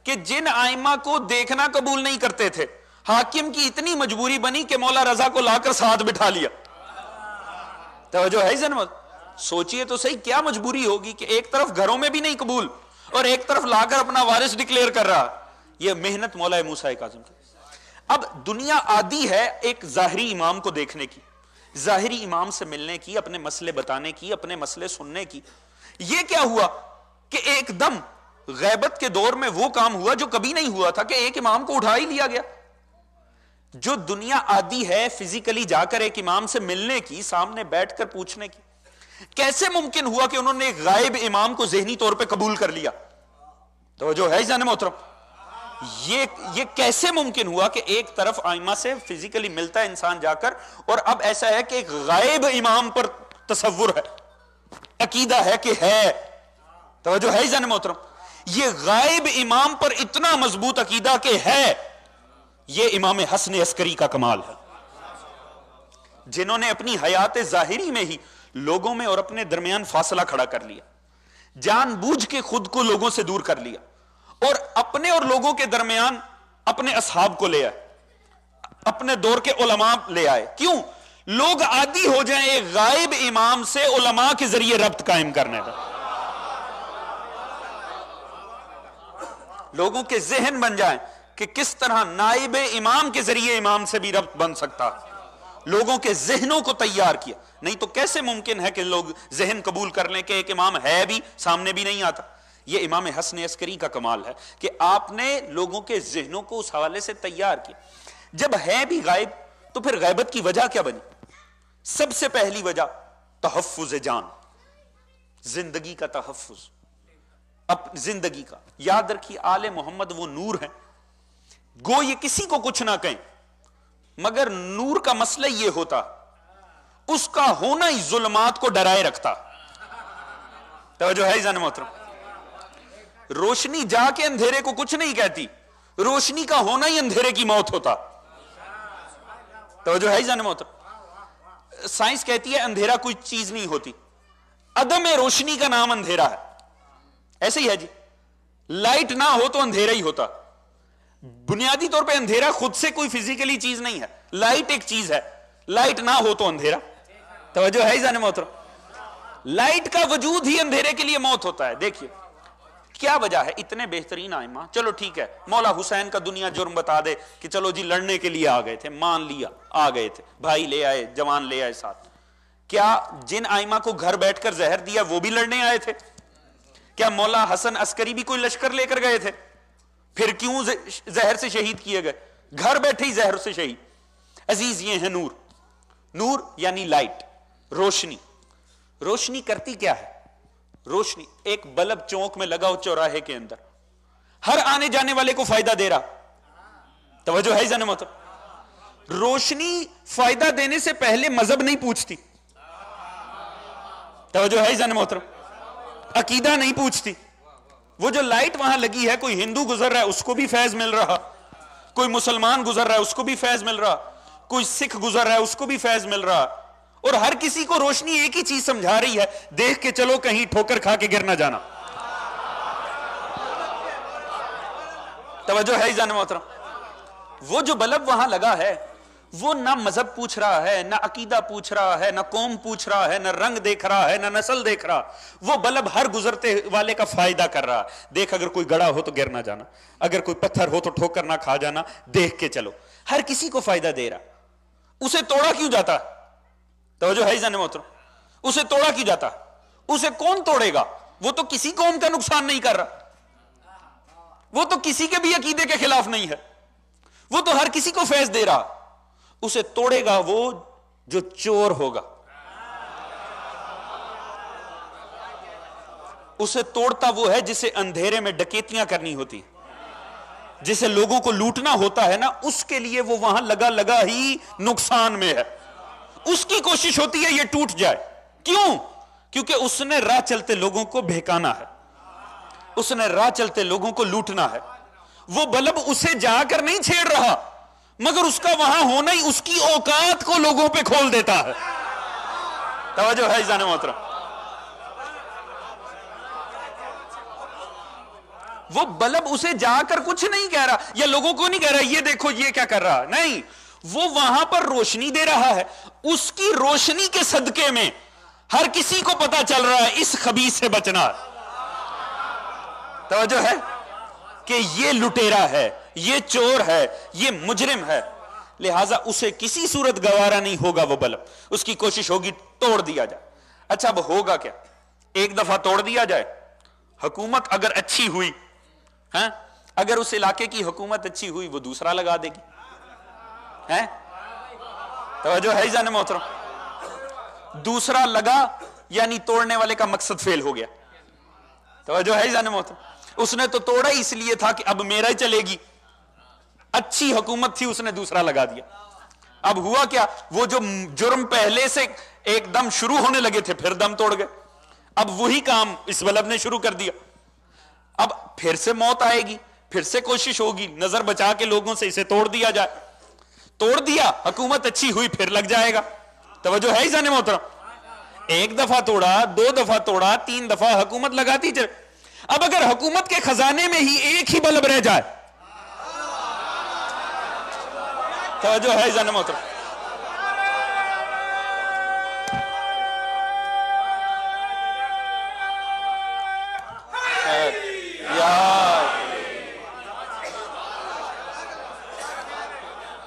کہ جن آئمہ کو دیکھنا قبول نہیں کرتے تھے، حاکم کی اتنی مجبوری بنی کہ مولا رضا کو لا کر ساتھ بٹھا لیا. توجہ ہے جنمت؟ سوچئے تو صحیح کیا مجبوری ہوگی کہ ایک طرف گھروں میں بھی نہیں قبول اور ایک طرف لا کر اپنا وارث ڈکلیئر کر رہا. یہ محنت مولا موسیٰ کاظم کی. اب دنیا عادی ہے ایک ظاہری امام کو دیکھنے کی، ظاہری امام سے ملنے کی، اپنے مسئلے بتانے کی، اپنے مسئلے سننے کی. یہ کیا ہوا کہ ایک دم غیبت کے دور میں وہ کام ہوا جو کبھی نہیں ہوا تھا کہ ایک امام کو اٹھا ہی لیا گیا. جو دنیا عادی ہے فزیکلی جا کر ایک امام سے ملنے کی، سامنے بیٹھ کر پوچھنے کی، کیسے ممکن ہوا کہ انہوں نے ایک غائب امام کو ذہنی طور پہ قبول کر لیا؟ تو جو ہے جان محترم، یہ کیسے ممکن ہوا کہ ایک طرف ائمہ سے فزیکلی ملتا ہے انسان جا کر، اور اب ایسا ہے کہ ایک غائب امام پر تصور ہے، عقیدہ ہے کہ ہے. توجہ ہے جان محترم؟ یہ غائب امام پر اتنا مضبوط عقیدہ کہ ہے، یہ امام حسن عسکری کا کمال ہے، جنہوں نے اپنی حیات ظاہری میں ہی لوگوں میں اور اپنے درمیان فاصلہ کھڑا کر لیا، جان بوجھ کے خود کو لوگوں سے دور کر لیا، اور اپنے اور لوگوں کے درمیان اپنے اصحاب کو لے آئے، اپنے دور کے علماء لے آئے. کیوں؟ لوگ عادی ہو جائیں ایک غائب امام سے علماء کے ذریعے ربط قائم کرنے کا. لوگوں کے ذہن بن جائیں کہ کس طرح نائب امام کے ذریعے امام سے بھی ربط بن سکتا. لوگوں کے ذہنوں کو تیار کیا. نہیں تو کیسے ممکن ہے کہ لوگ ذہن قبول کر لیں کہ ایک امام ہے بھی سامنے بھی نہیں آتا؟ یہ امام حسن عسکری کا کمال ہے کہ آپ نے لوگوں کے ذہنوں کو اس حوالے سے تیار کیا. جب ہے بھی غائب تو پھر غیبت کی وجہ کیا بنی؟ سب سے پہلی وجہ تحفظ جان، زندگی کا تحفظ، زندگی کا. یاد رکھیے آل محمد وہ نور ہیں، گو یہ کسی کو کچھ نہ کہیں، مگر نور کا مسئلہ یہ ہوتا اس کا ہونا ہی ظلمات کو ڈرائے رکھتا. توجہ ہے جان محترم؟ روشنی جا کے اندھیرے کو کچھ نہیں کہتی، روشنی کا ہونا ہی اندھیرے کی موت ہوتا. توجہ ہے جان محترم؟ سائنس کہتی ہے اندھیرا کوئی چیز نہیں ہوتی، عدم روشنی کا نام اندھیرا ہے. ایسے ہی ہے جی، لائٹ نہ ہو تو اندھیرا ہی ہوتا. بنیادی طور پہ اندھیرا خود سے کوئی فزیکلی چیز نہیں ہے، لائٹ ایک چیز ہے، لائٹ نہ ہو تو اندھیرا. توجہ ہے جان محترم؟ لائٹ کا وجود ہی اندھیرے کے لیے موت ہوتا ہے. دیکھیے کیا وجہ ہے. اتنے بہترین ائمہ، چلو ٹھیک ہے مولا حسین کا دنیا جرم بتا دے کہ چلو جی لڑنے کے لیے آ گئے تھے، مان لیا آ گئے تھے، بھائی لے آئے، جوان لے آئے ساتھ. کیا جن ائمہ کو گھر بیٹھ کر زہر دیا وہ بھی لڑنے آئے تھے؟ کیا مولا حسن عسکری بھی کوئی لشکر لے کر گئے تھے؟ پھر کیوں زہر سے شہید کیے گئے؟ گھر بیٹھے ہی زہر سے شہید. عزیز یہ ہے نور. نور یعنی لائٹ، روشنی. روشنی کرتی کیا ہے؟ روشنی ایک بلب چونک میں لگا ہو چوراہے کے اندر، ہر آنے جانے والے کو فائدہ دے رہا. توجہ ہے جان محترم؟ روشنی فائدہ دینے سے پہلے مذہب نہیں پوچھتی. توجہ ہے جان محترم؟ عقیدہ نہیں پوچھتی. وہ جو لائٹ وہاں لگی ہے، کوئی ہندو گزر رہا ہے اس کو بھی فیض مل رہا، کوئی مسلمان گزر رہا ہے اس کو بھی فیض مل رہا، کوئی سکھ گزر رہا ہے اس کو بھی فیض مل رہا، اور ہر کسی کو روشنی ایک ہی چیز سمجھا رہی ہے، دیکھ کے چلو کہیں ٹھوکر کھا کے گر نہ جانا. توجہ ہے جان محترم؟ وہ جو بلب وہاں لگا ہے وہ نہ مذہب پوچھ رہا ہے، نہ عقیدہ پوچھ رہا ہے، نہ قوم پوچھ رہا ہے، نہ رنگ دیکھ رہا ہے، نہ نسل دیکھ رہا. وہ بلب ہر گزرتے والے کا فائدہ کر رہا. دیکھ اگر کوئی گڑا ہو تو گر نہ جانا، اگر کوئی پتھر ہو تو ٹھوکر نہ کھا جانا، دیکھ کے چلو. ہر کسی کو فائدہ دے رہا. اسے توڑا کیوں جاتا؟ توجہ ہے جان محترم؟ اسے توڑا کیوں جاتا؟ اسے کون توڑے گا؟ وہ تو کسی قوم کا نقصان نہیں کر رہا، وہ تو کسی کے بھی عقیدے کے خلاف نہیں ہے، وہ تو ہر کسی کو فیض دے رہا. اسے توڑے گا وہ جو چور ہوگا. اسے توڑتا وہ ہے جسے اندھیرے میں ڈکیتیاں کرنی ہوتی، جسے لوگوں کو لوٹنا ہوتا ہے نا، اس کے لیے وہ وہاں لگا ہی نقصان میں ہے. اس کی کوشش ہوتی ہے یہ ٹوٹ جائے. کیوں؟ کیونکہ اس نے راہ چلتے لوگوں کو بہکانا ہے، اس نے راہ چلتے لوگوں کو لوٹنا ہے. وہ بلب اسے جا کر نہیں چھیڑ رہا، مگر اس کا وہاں ہونا ہی اس کی اوقات کو لوگوں پہ کھول دیتا ہے. توجہ ہے جان محترم؟ وہ بلب اسے جا کر کچھ نہیں کہہ رہا، یا لوگوں کو نہیں کہہ رہا یہ دیکھو یہ کیا کر رہا، نہیں، وہ وہاں پر روشنی دے رہا ہے. اس کی روشنی کے صدقے میں ہر کسی کو پتا چل رہا ہے اس خبیث سے بچنا. توجہ ہے کہ یہ لٹیرا ہے، یہ چور ہے، یہ مجرم ہے، لہٰذا اسے کسی صورت گوارا نہیں ہوگا وہ بلب. اس کی کوشش ہوگی توڑ دیا جائے. اچھا اب ہوگا کیا؟ ایک دفعہ توڑ دیا جائے، حکومت اگر اچھی ہوئی، ہاں، اگر اس علاقے کی حکومت اچھی ہوئی وہ دوسرا لگا دے گی. ہیں؟ توجہ ہے جان محترم؟ دوسرا لگا یعنی توڑنے والے کا مقصد فیل ہو گیا. توجہ ہے جان محترم؟ اس نے تو توڑا اس لیے تھا کہ اب میرا ہی چلے گی، اچھی حکومت تھی، اس نے دوسرا لگا دیا. اب ہوا کیا؟ وہ جو جرم پہلے سے ایک دم شروع ہونے لگے تھے پھر دم توڑ گئے. اب وہی کام اس بلب نے شروع کر دیا. اب پھر سے موت آئے گی، پھر سے کوشش ہوگی نظر بچا کے لوگوں سے اسے توڑ دیا جائے. توڑ دیا، حکومت اچھی ہوئی، پھر لگ جائے گا. توجہ ہے جان محترم؟ ایک دفعہ توڑا، دو دفعہ توڑا، تین دفعہ حکومت لگاتی چلے. اب اگر حکومت کے خزانے میں ہی ایک ہی بلب رہ جائے، توجہ ہے جان محترم؟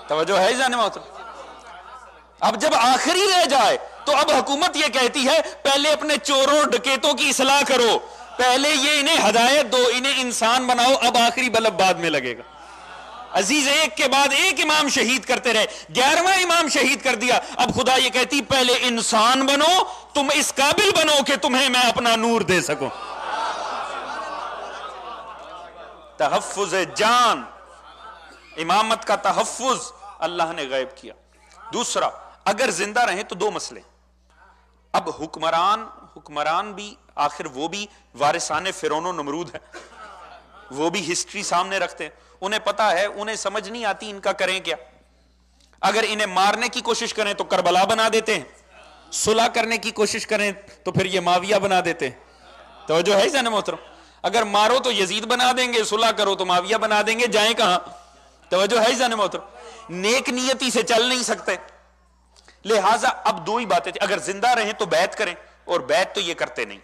توجہ ہے جان محترم؟ اب جب آخری رہ جائے تو اب حکومت یہ کہتی ہے پہلے اپنے چوروں ڈکیتوں کی اصلاح کرو، پہلے یہ انہیں ہدایت دو، انہیں انسان بناؤ، اب آخری بلب بعد میں لگے گا. عزیز ایک کے بعد ایک امام شہید کرتے رہے، 11واں امام شہید کر دیا. اب خدا یہ کہتی پہلے انسان بنو، تم اس قابل بنو کہ تمہیں میں اپنا نور دے سکوں. تحفظ جان، امامت کا تحفظ اللہ نے غائب کیا. دوسرا، اگر زندہ رہیں تو دو مسئلے. اب حکمران بھی آخر وہ بھی وارثان فرعون و نمرود ہیں، وہ بھی ہسٹری سامنے رکھتے ہیں، انہیں پتا ہے، انہیں سمجھ نہیں آتی ان کا کریں کیا. اگر انہیں مارنے کی کوشش کریں تو کربلا بنا دیتے ہیں، صلح کرنے کی کوشش کریں تو پھر یہ معاویہ بنا دیتے ہیں. توجہ ہے جان محترم؟ اگر مارو تو یزید بنا دیں گے، صلح کرو تو معاویہ بنا دیں گے، جائیں کہاں؟ توجہ ہے جان محترم؟ نیک نیتی سے چل نہیں سکتے. لہٰذا اب دو ہی باتیں تھیں، اگر زندہ رہیں تو بیعت کریں، اور بیعت تو یہ کرتے نہیں.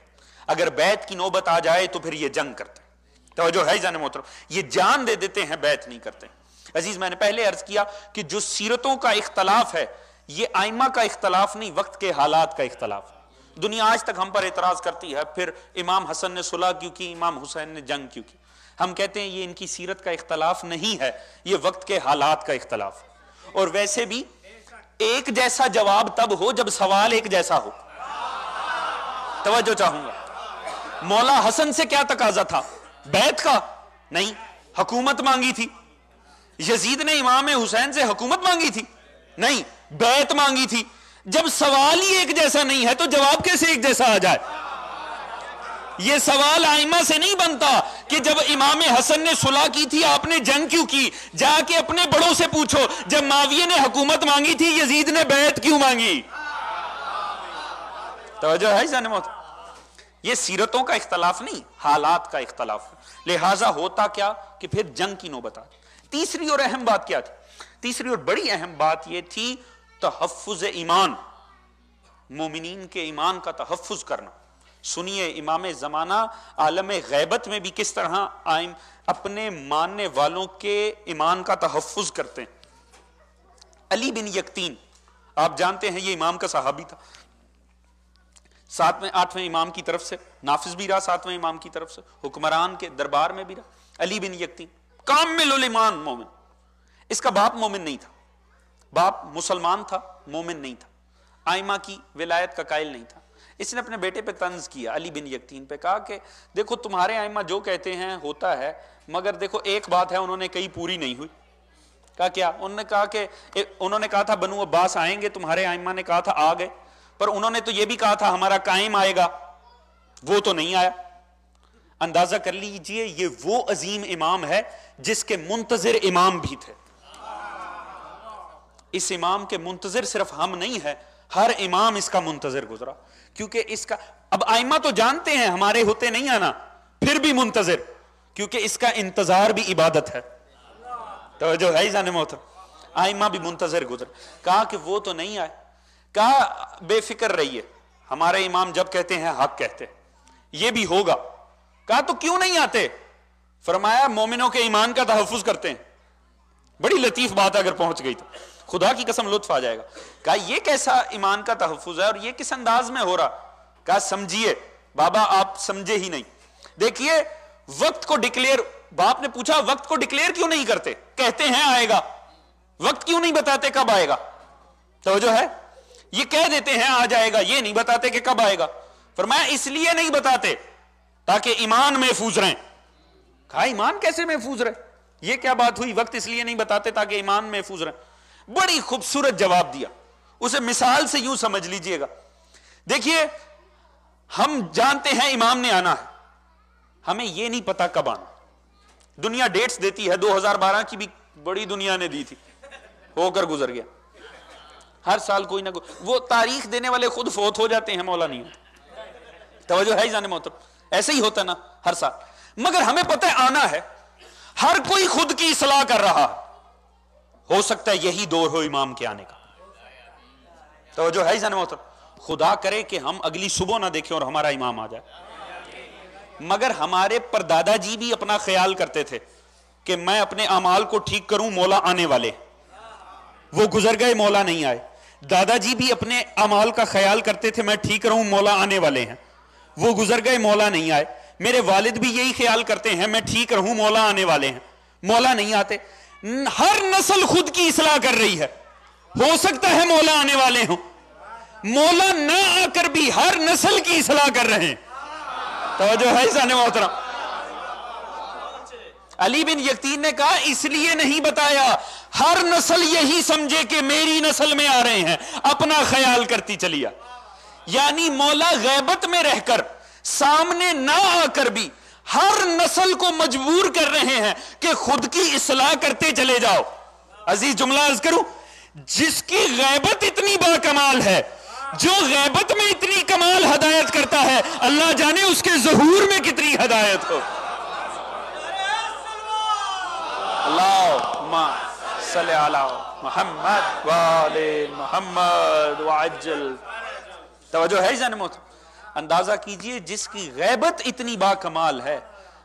اگر بیعت کی نوبت آ جائے تو پھر یہ جنگ کرتے ہیں. توجہ ہے جان محترم؟ یہ جان دے دیتے ہیں، بیعت نہیں کرتے. عزیز میں نے پہلے عرض کیا کہ جو سیرتوں کا اختلاف ہے یہ ائمہ کا اختلاف نہیں، وقت کے حالات کا اختلاف. دنیا آج تک ہم پر اعتراض کرتی ہے پھر امام حسن نے صلح کیوں کی، امام حسین نے جنگ کیوں کی. ہم کہتے ہیں یہ ان کی سیرت کا اختلاف نہیں ہے، یہ وقت کے حالات کا اختلاف. اور ویسے بھی ایک جیسا جواب تب ہو جب سوال ایک جیسا ہو. توجہ چاہوں گا، مولا حسن سے کیا تقاضا تھا؟ بیعت کا نہیں، حکومت مانگی تھی. یزید نے امام حسین سے حکومت مانگی تھی. نہیں، بیعت مانگی تھی. جب سوال ہی ایک جیسا نہیں ہے تو جواب کیسے ایک جیسا آ جائے؟ یہ سوال ائمہ سے نہیں بنتا کہ جب امام حسن نے صلح کی تھی آپ نے جنگ کیوں کی؟ جا کے اپنے بڑوں سے پوچھو. جب معاویہ نے حکومت مانگی تھی یزید نے بیعت کیوں مانگی؟ توجہ ہے جان موت؟ یہ سیرتوں کا اختلاف نہیں، حالات کا اختلاف. لہٰذا ہوتا کیا کہ پھر جنگ کی نوبت آتی. تیسری اور اہم بات کیا تھی؟ تیسری اور بڑی اہم بات یہ تھی تحفظ ایمان، مومنین کے ایمان کا تحفظ کرنا. سنیے امام زمانہ عالم غیبت میں بھی کس طرح اپنے ماننے والوں کے ایمان کا تحفظ کرتے ہیں. علی بن یقطین آپ جانتے ہیں یہ امام کا صحابی تھا، 7ویں 8ویں امام کی طرف سے نافذ بھی رہا، 7ویں امام کی طرف سے حکمران کے دربار میں بھی رہا. علی بن یقطین کامل الایمان مومن. اس کا باپ مومن نہیں تھا، باپ مسلمان تھا، مومن نہیں تھا، ائمہ کی ولایت کا قائل نہیں تھا. اس نے اپنے بیٹے پہ طنز کیا، علی بن یقطین پہ، کہا کہ دیکھو تمہارے ائمہ جو کہتے ہیں ہوتا ہے، مگر دیکھو ایک بات ہے انہوں نے کہی پوری نہیں ہوئی. کہا کیا؟ انہوں نے کہا تھا بنو عباس آئیں گے، تمہارے ائمہ نے کہا تھا آ گئے، پر انہوں نے تو یہ بھی کہا تھا ہمارا قائم آئے گا، وہ تو نہیں آیا. اندازہ کر لیجئے یہ وہ عظیم امام ہے جس کے منتظر امام بھی تھے. اس امام کے منتظر صرف ہم نہیں ہیں، ہر امام اس کا منتظر گزرا. کیونکہ اس کا اب ائمہ تو جانتے ہیں ہمارے ہوتے نہیں آنا، پھر بھی منتظر، کیونکہ اس کا انتظار بھی عبادت ہے. توجہ ہے جان محترم؟ ائمہ بھی منتظر گزر. کہا کہ وہ تو نہیں آئے. کہا بے فکر رہیے، ہمارے امام جب کہتے ہیں حق کہتے ہیں، یہ بھی ہوگا. کہا تو کیوں نہیں آتے؟ فرمایا مومنوں کے ایمان کا تحفظ کرتے ہیں. بڑی لطیف بات اگر پہنچ گئی تو خدا کی قسم لطف آ جائے گا. کہا یہ کیسا ایمان کا تحفظ ہے اور یہ کس انداز میں ہو رہا؟ کہا سمجھیے بابا، آپ سمجھے ہی نہیں. دیکھیے وقت کو ڈکلیئر، باپ نے پوچھا وقت کو ڈکلیئر کیوں نہیں کرتے؟ کہتے ہیں آئے گا، وقت کیوں نہیں بتاتے کب آئے گا؟ توجہ ہے؟ یہ کہہ دیتے ہیں آ جائے گا، یہ نہیں بتاتے کہ کب آئے گا. فرمایا اس لیے نہیں بتاتے تاکہ ایمان محفوظ رہیں. کہا ایمان کیسے محفوظ رہے؟ یہ کیا بات ہوئی؟ وقت اس لیے نہیں بتاتے تاکہ ایمان محفوظ رہیں. بڑی خوبصورت جواب دیا. اسے مثال سے یوں سمجھ لیجئے گا. دیکھیے ہم جانتے ہیں امام نے آنا ہے، ہمیں یہ نہیں پتا کب آنا. دنیا ڈیٹس دیتی ہے، 2012 کی بھی بڑی دنیا نے دی تھی، ہو کر گزر گیا. ہر سال کوئی نہ کوئی، وہ تاریخ دینے والے خود فوت ہو جاتے ہیں، مولا نہیں ہوتا. توجہ ہے جان محترم؟ ایسے ہی ہوتا نا ہر سال. مگر ہمیں پتہ ہے آنا ہے، ہر کوئی خود کی اصلاح کر رہا ہے. ہو سکتا ہے یہی دور ہو امام کے آنے کا. توجہ ہے جان محترم؟ خدا کرے کہ ہم اگلی صبح نہ دیکھیں اور ہمارا امام آ جائے. مگر ہمارے پردادا جی بھی اپنا خیال کرتے تھے کہ میں اپنے اعمال کو ٹھیک کروں، مولا آنے والے. وہ گزر گئے، مولا نہیں آئے. دادا جی بھی اپنے اعمال کا خیال کرتے تھے میں ٹھیک کروں، مولا آنے والے ہیں. وہ گزر گئے، مولا نہیں آئے. میرے والد بھی یہی خیال کرتے ہیں میں ٹھیک رہوں، مولا آنے والے ہیں. مولا نہیں آتے. ہر نسل خود کی اصلاح کر رہی ہے. ہو سکتا ہے مولا آنے والے ہوں، مولا نہ آ کر بھی ہر نسل کی اصلاح کر رہے ہیں. توجہ ہے سانے محترم؟ علی بن یقطین نے کہا اس لیے نہیں بتایا ہر نسل یہی سمجھے کہ میری نسل میں آ رہے ہیں، اپنا خیال کرتی چلیا. یعنی مولا غیبت میں رہ کر سامنے نہ آ کر بھی ہر نسل کو مجبور کر رہے ہیں کہ خود کی اصلاح کرتے چلے جاؤ. عزیز جملہ عرض کروں، جس کی غیبت اتنی با کمال ہے، جو غیبت میں اتنی کمال ہدایت کرتا ہے، اللہ جانے اس کے ظہور میں کتنی ہدایت ہو. اللہم صلی علی محمد وآل محمد وعجل. توجہ ہے جان محترم؟ اندازہ کیجئے جس کی غیبت اتنی با کمال ہے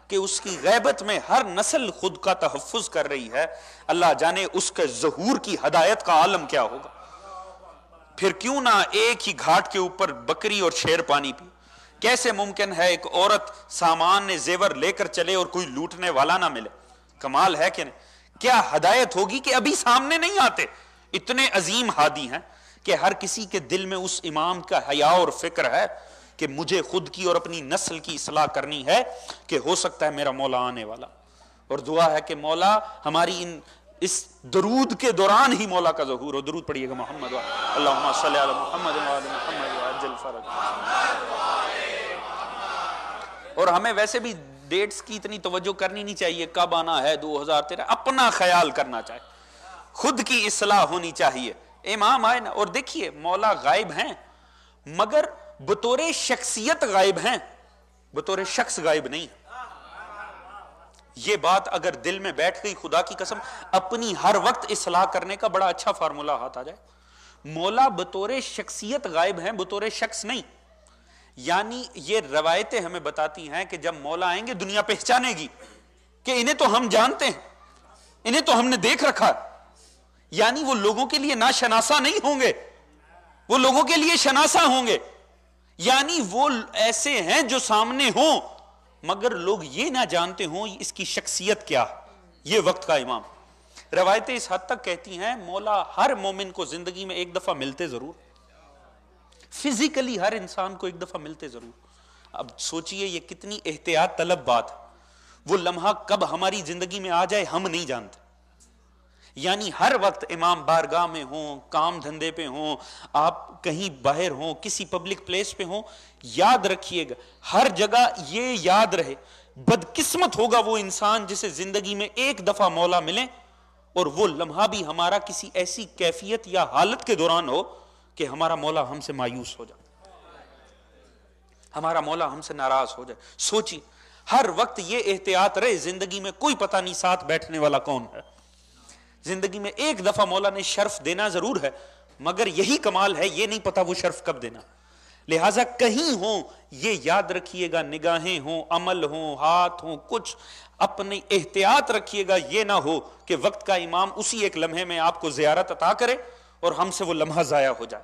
کہ اس کی غیبت میں ہر نسل خود کا تحفظ کر رہی ہے، اللہ جانے اس کے ظہور کی ہدایت کا عالم کیا ہوگا. پھر کیوں نہ ایک ہی گھاٹ کے اوپر بکری اور شیر پانی پی. کیسے ممکن ہے ایک عورت سامان زیور لے کر چلے اور کوئی لوٹنے والا نہ ملے؟ کمال ہے کہ نہیں؟ کیا ہدایت ہوگی کہ ابھی سامنے نہیں آتے. اتنے عظیم ہادی ہیں کہ ہر کسی کے دل میں اس امام کا حیا اور فکر ہے کہ مجھے خود کی اور اپنی نسل کی اصلاح کرنی ہے، کہ ہو سکتا ہے میرا مولا آنے والا. اور دعا ہے کہ مولا ہماری ان اس درود کے دوران ہی مولا کا ظہور ہو. درود پڑھیے گا محمد اللہم صلی علی محمد وعلی محمد وعجل فرج. اور ہمیں ویسے بھی ڈیٹس کی اتنی توجہ کرنی نہیں چاہیے کب آنا ہے 2013. اپنا خیال کرنا چاہیے, خود کی اصلاح ہونی چاہیے. امام آئے نا, اور دیکھیے مولا غائب ہیں مگر بطور شخصیت غائب ہیں, بطور شخص غائب نہیں. یہ بات اگر دل میں بیٹھ گئی, خدا کی قسم اپنی ہر وقت اصلاح کرنے کا بڑا اچھا فارمولا ہاتھ آ جائے. مولا بطور شخصیت غائب ہیں, بطور شخص نہیں. یعنی یہ روایتیں ہمیں بتاتی ہیں کہ جب مولا آئیں گے دنیا پہچانے گی کہ انہیں تو ہم جانتے ہیں, انہیں تو ہم نے دیکھ رکھا. یعنی وہ لوگوں کے لیے ناشناسا نہیں ہوں گے, وہ لوگوں کے لیے شناسا ہوں گے. یعنی وہ ایسے ہیں جو سامنے ہوں مگر لوگ یہ نہ جانتے ہوں اس کی شخصیت کیا. یہ وقت کا امام. روایتیں اس حد تک کہتی ہیں مولا ہر مومن کو زندگی میں ایک دفعہ ملتے ضرور, فزیکلی ہر انسان کو ایک دفعہ ملتے ضرور. اب سوچئے یہ کتنی احتیاط طلب بات. وہ لمحہ کب ہماری زندگی میں آ جائے ہم نہیں جانتے. یعنی ہر وقت امام بارگاہ میں ہوں, کام دھندے پہ ہوں, آپ کہیں باہر ہوں, کسی پبلک پلیس پہ ہوں, یاد رکھیے گا ہر جگہ یہ یاد رہے, بدقسمت ہوگا وہ انسان جسے زندگی میں ایک دفعہ مولا ملے اور وہ لمحہ بھی ہمارا کسی ایسی کیفیت یا حالت کے دوران ہو کہ ہمارا مولا ہم سے مایوس ہو جائے, ہمارا مولا ہم سے ناراض ہو جائے. سوچی ہر وقت یہ احتیاط رہے, زندگی میں کوئی پتہ نہیں ساتھ بیٹھنے والا کون ہے. زندگی میں ایک دفعہ مولا نے شرف دینا ضرور ہے مگر یہی کمال ہے یہ نہیں پتا وہ شرف کب دینا. لہٰذا کہیں ہوں یہ یاد رکھیے گا, نگاہیں ہوں, عمل ہوں, ہاتھ ہوں, کچھ اپنی احتیاط رکھیے گا یہ نہ ہو کہ وقت کا امام اسی ایک لمحے میں آپ کو زیارت عطا کرے اور ہم سے وہ لمحہ ضائع ہو جائے.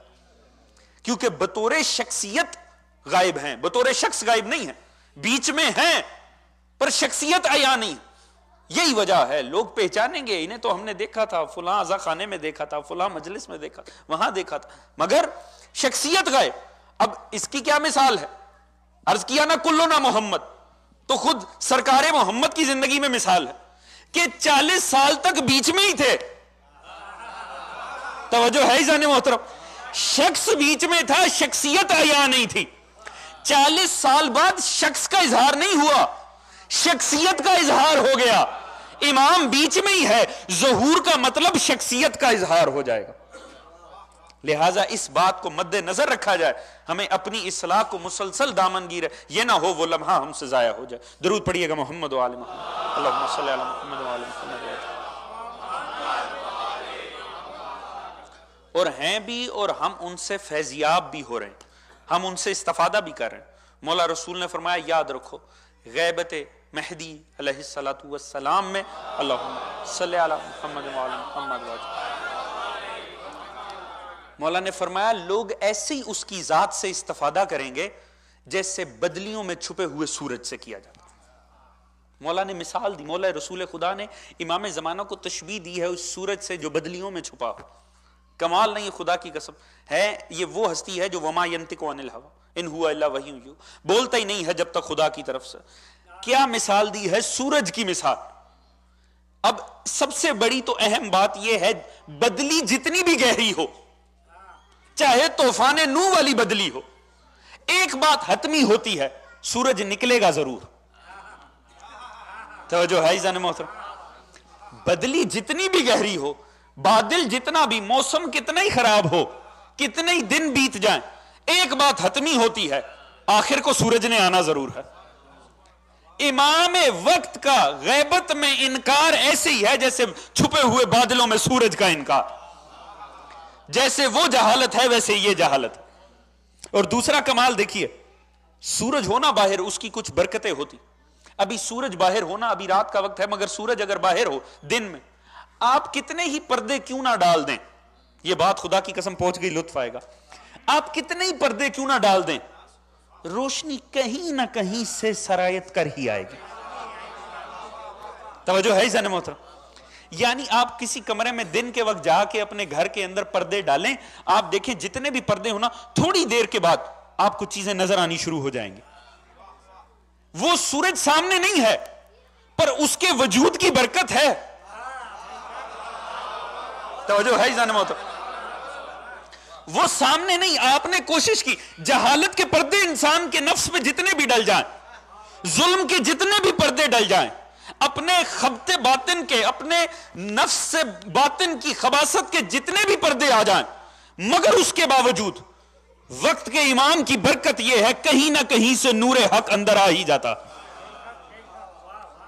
کیونکہ بطور شخصیت غائب ہیں, بطور شخص غائب نہیں ہیں, بیچ میں ہیں پر شخصیت عیاں نہیں. یہی وجہ ہے لوگ پہچانیں گے انہیں تو ہم نے دیکھا تھا, فلاں عزا خانے میں دیکھا تھا, فلاں مجلس میں دیکھا, وہاں دیکھا تھا, مگر شخصیت غائب. اب اس کی کیا مثال ہے؟ عرض کیا نا کلنا محمد, تو خود سرکار محمد کی زندگی میں مثال ہے کہ 40 سال تک بیچ میں ہی تھے. توجہ ہے جان محترم, شخص بیچ میں تھا, شخصیت عیاں نہیں تھی. 40 سال بعد شخص کا اظہار نہیں ہوا, شخصیت کا اظہار ہو گیا. امام بیچ میں ہی ہے, ظہور کا مطلب شخصیت کا اظہار ہو جائے گا. لہٰذا اس بات کو مد نظر رکھا جائے, ہمیں اپنی اصلاح کو مسلسل دامن گیر ہے, یہ نہ ہو وہ لمحہ ہم سے ضائع ہو جائے. درود پڑھیے گا محمد و آل محمد, اللہم صلی علی محمد و آل محمد. اور ہیں بھی اور ہم ان سے فیضیاب بھی ہو رہے ہیں, ہم ان سے استفادہ بھی کر رہے ہیں. مولا رسول نے فرمایا یاد رکھو غیبت مہدی علیہ السلام میں اللہم صلی علی محمد و آل محمد. مولا نے فرمایا لوگ ایسے ہی اس کی ذات سے استفادہ کریں گے جیسے بدلیوں میں چھپے ہوئے سورج سے کیا جاتا. مولا نے مثال دی, مولا رسول خدا نے امام زمانہ کو تشبیہ دی ہے اس سورج سے جو بدلیوں میں چھپا ہو. کمال نہیں خدا کی قسم ہے, یہ وہ ہستی ہے جو وما ینطق عن الہوی ان ہوا الا وحی یوحی, بولتا ہی نہیں ہے جب تک خدا کی طرف سے. کیا مثال دی ہے؟ سورج کی مثال. اب سب سے بڑی تو اہم بات یہ ہے بدلی جتنی بھی گہری ہو, چاہے طوفان نوح والی بدلی ہو, ایک بات حتمی ہوتی ہے سورج نکلے گا ضرور. توجہ ہے جان محترم, بدلی جتنی بھی گہری ہو, بادل جتنا بھی, موسم کتنا ہی خراب ہو, کتنے ہی دن بیت جائیں, ایک بات حتمی ہوتی ہے آخر کو سورج نے آنا ضرور ہے. امام وقت کا غیبت میں انکار ایسے ہی ہے جیسے چھپے ہوئے بادلوں میں سورج کا انکار. جیسے وہ جہالت ہے ویسے یہ جہالت. اور دوسرا کمال دیکھیے, سورج ہونا باہر اس کی کچھ برکتیں ہوتی. ابھی سورج باہر ہونا, ابھی رات کا وقت ہے مگر سورج اگر باہر ہو دن میں, آپ کتنے ہی پردے کیوں نہ ڈال دیں, یہ بات خدا کی قسم پہنچ گئی, لطف آئے گا, آپ کتنے ہی پردے کیوں نہ ڈال دیں, روشنی کہیں نہ کہیں سے سرایت کر ہی آئے گی. توجہ ہے جان محترم. یعنی آپ کسی کمرے میں دن کے وقت جا کے اپنے گھر کے اندر پردے ڈالیں, آپ دیکھیں جتنے بھی پردے ہونا تھوڑی دیر کے بعد آپ کو چیزیں نظر آنی شروع ہو جائیں گی. وہ سورج سامنے نہیں ہے پر اس کے وجود کی برکت ہے. توجہ ہے جان محترم؟ وہ سامنے نہیں، آپ نے کوشش کی، جہالت کے پردے انسان کے نفس پہ جتنے بھی ڈل جائیں، ظلم کے جتنے بھی پردے ڈل جائیں، اپنے خبتے باطن کے، اپنے نفس سے باطن کی خباثت کے جتنے بھی پردے آ جائیں، مگر اس کے باوجود وقت کے امام کی برکت یہ ہے کہیں نہ کہیں سے نور حق اندر آ ہی جاتا،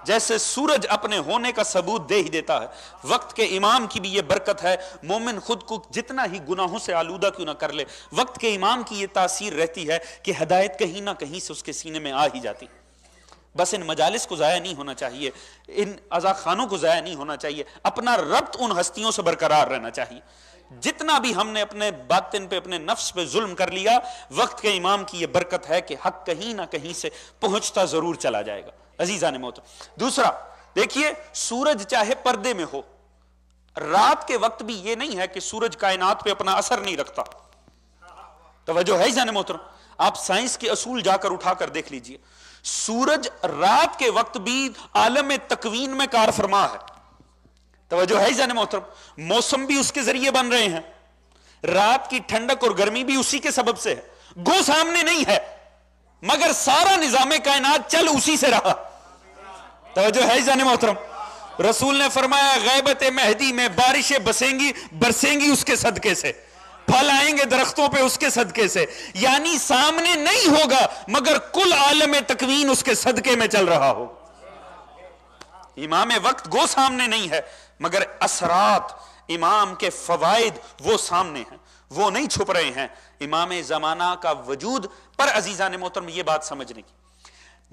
جیسے سورج اپنے ہونے کا ثبوت دے ہی دیتا ہے، وقت کے امام کی بھی یہ برکت ہے۔ مومن خود کو جتنا ہی گناہوں سے آلودہ کیوں نہ کر لے، وقت کے امام کی یہ تاثیر رہتی ہے کہ ہدایت کہیں نہ کہیں سے اس کے سینے میں آ ہی جاتی۔ بس ان مجالس کو ضائع نہیں ہونا چاہیے، ان عزاخانوں کو ضائع نہیں ہونا چاہیے، اپنا ربط ان ہستیوں سے برقرار رہنا چاہیے۔ جتنا بھی ہم نے اپنے باطن پہ، اپنے نفس پہ ظلم کر لیا، وقت کے امام کی یہ برکت ہے کہ حق کہیں نہ کہیں سے پہنچتا ضرور چلا جائے گا۔ عزیزان محترم، دوسرا دیکھیے، سورج چاہے پردے میں ہو، رات کے وقت بھی یہ نہیں ہے کہ سورج کائنات پہ اپنا اثر نہیں رکھتا۔ توجہ ہے جان محترم؟ آپ سائنس کے اصول جا کر اٹھا کر دیکھ لیجئے، سورج رات کے وقت بھی عالم تکوین میں کار فرما ہے۔ توجہ ہے جان محترم؟ موسم بھی اس کے ذریعے بن رہے ہیں، رات کی ٹھنڈک اور گرمی بھی اسی کے سبب سے ہے، گو سامنے نہیں ہے، مگر سارا نظام کائنات چل اسی سے رہا۔ توجہ ہے جان محترم؟ رسول نے فرمایا غیبت مہدی میں بارشیں برسیں گی اس کے صدقے سے، پھل آئیں گے درختوں پہ اس کے صدقے سے، یعنی سامنے نہیں ہوگا مگر کل عالم تکوین اس کے صدقے میں چل رہا ہو۔ امام وقت گو سامنے نہیں ہے، مگر اثرات امام کے فوائد وہ سامنے ہیں، وہ نہیں چھپ رہے ہیں۔ امام زمانہ کا وجود پر عزیزان محترم یہ بات سمجھنے کی،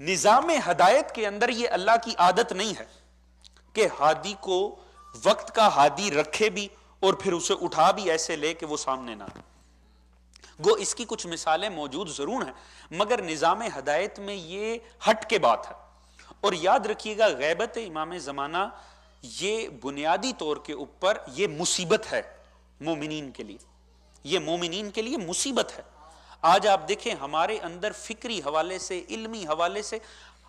نظام ہدایت کے اندر یہ اللہ کی عادت نہیں ہے کہ ہادی کو وقت کا ہادی رکھے بھی اور پھر اسے اٹھا بھی ایسے لے کہ وہ سامنے نہ آئے۔ گو اس کی کچھ مثالیں موجود ضرور ہیں، مگر نظام ہدایت میں یہ ہٹ کے بات ہے۔ اور یاد رکھیے گا، غیبت امام زمانہ یہ بنیادی طور کے اوپر یہ مصیبت ہے مومنین کے لیے، یہ مومنین کے لیے مصیبت ہے۔ آج آپ دیکھیں ہمارے اندر فکری حوالے سے، علمی حوالے سے،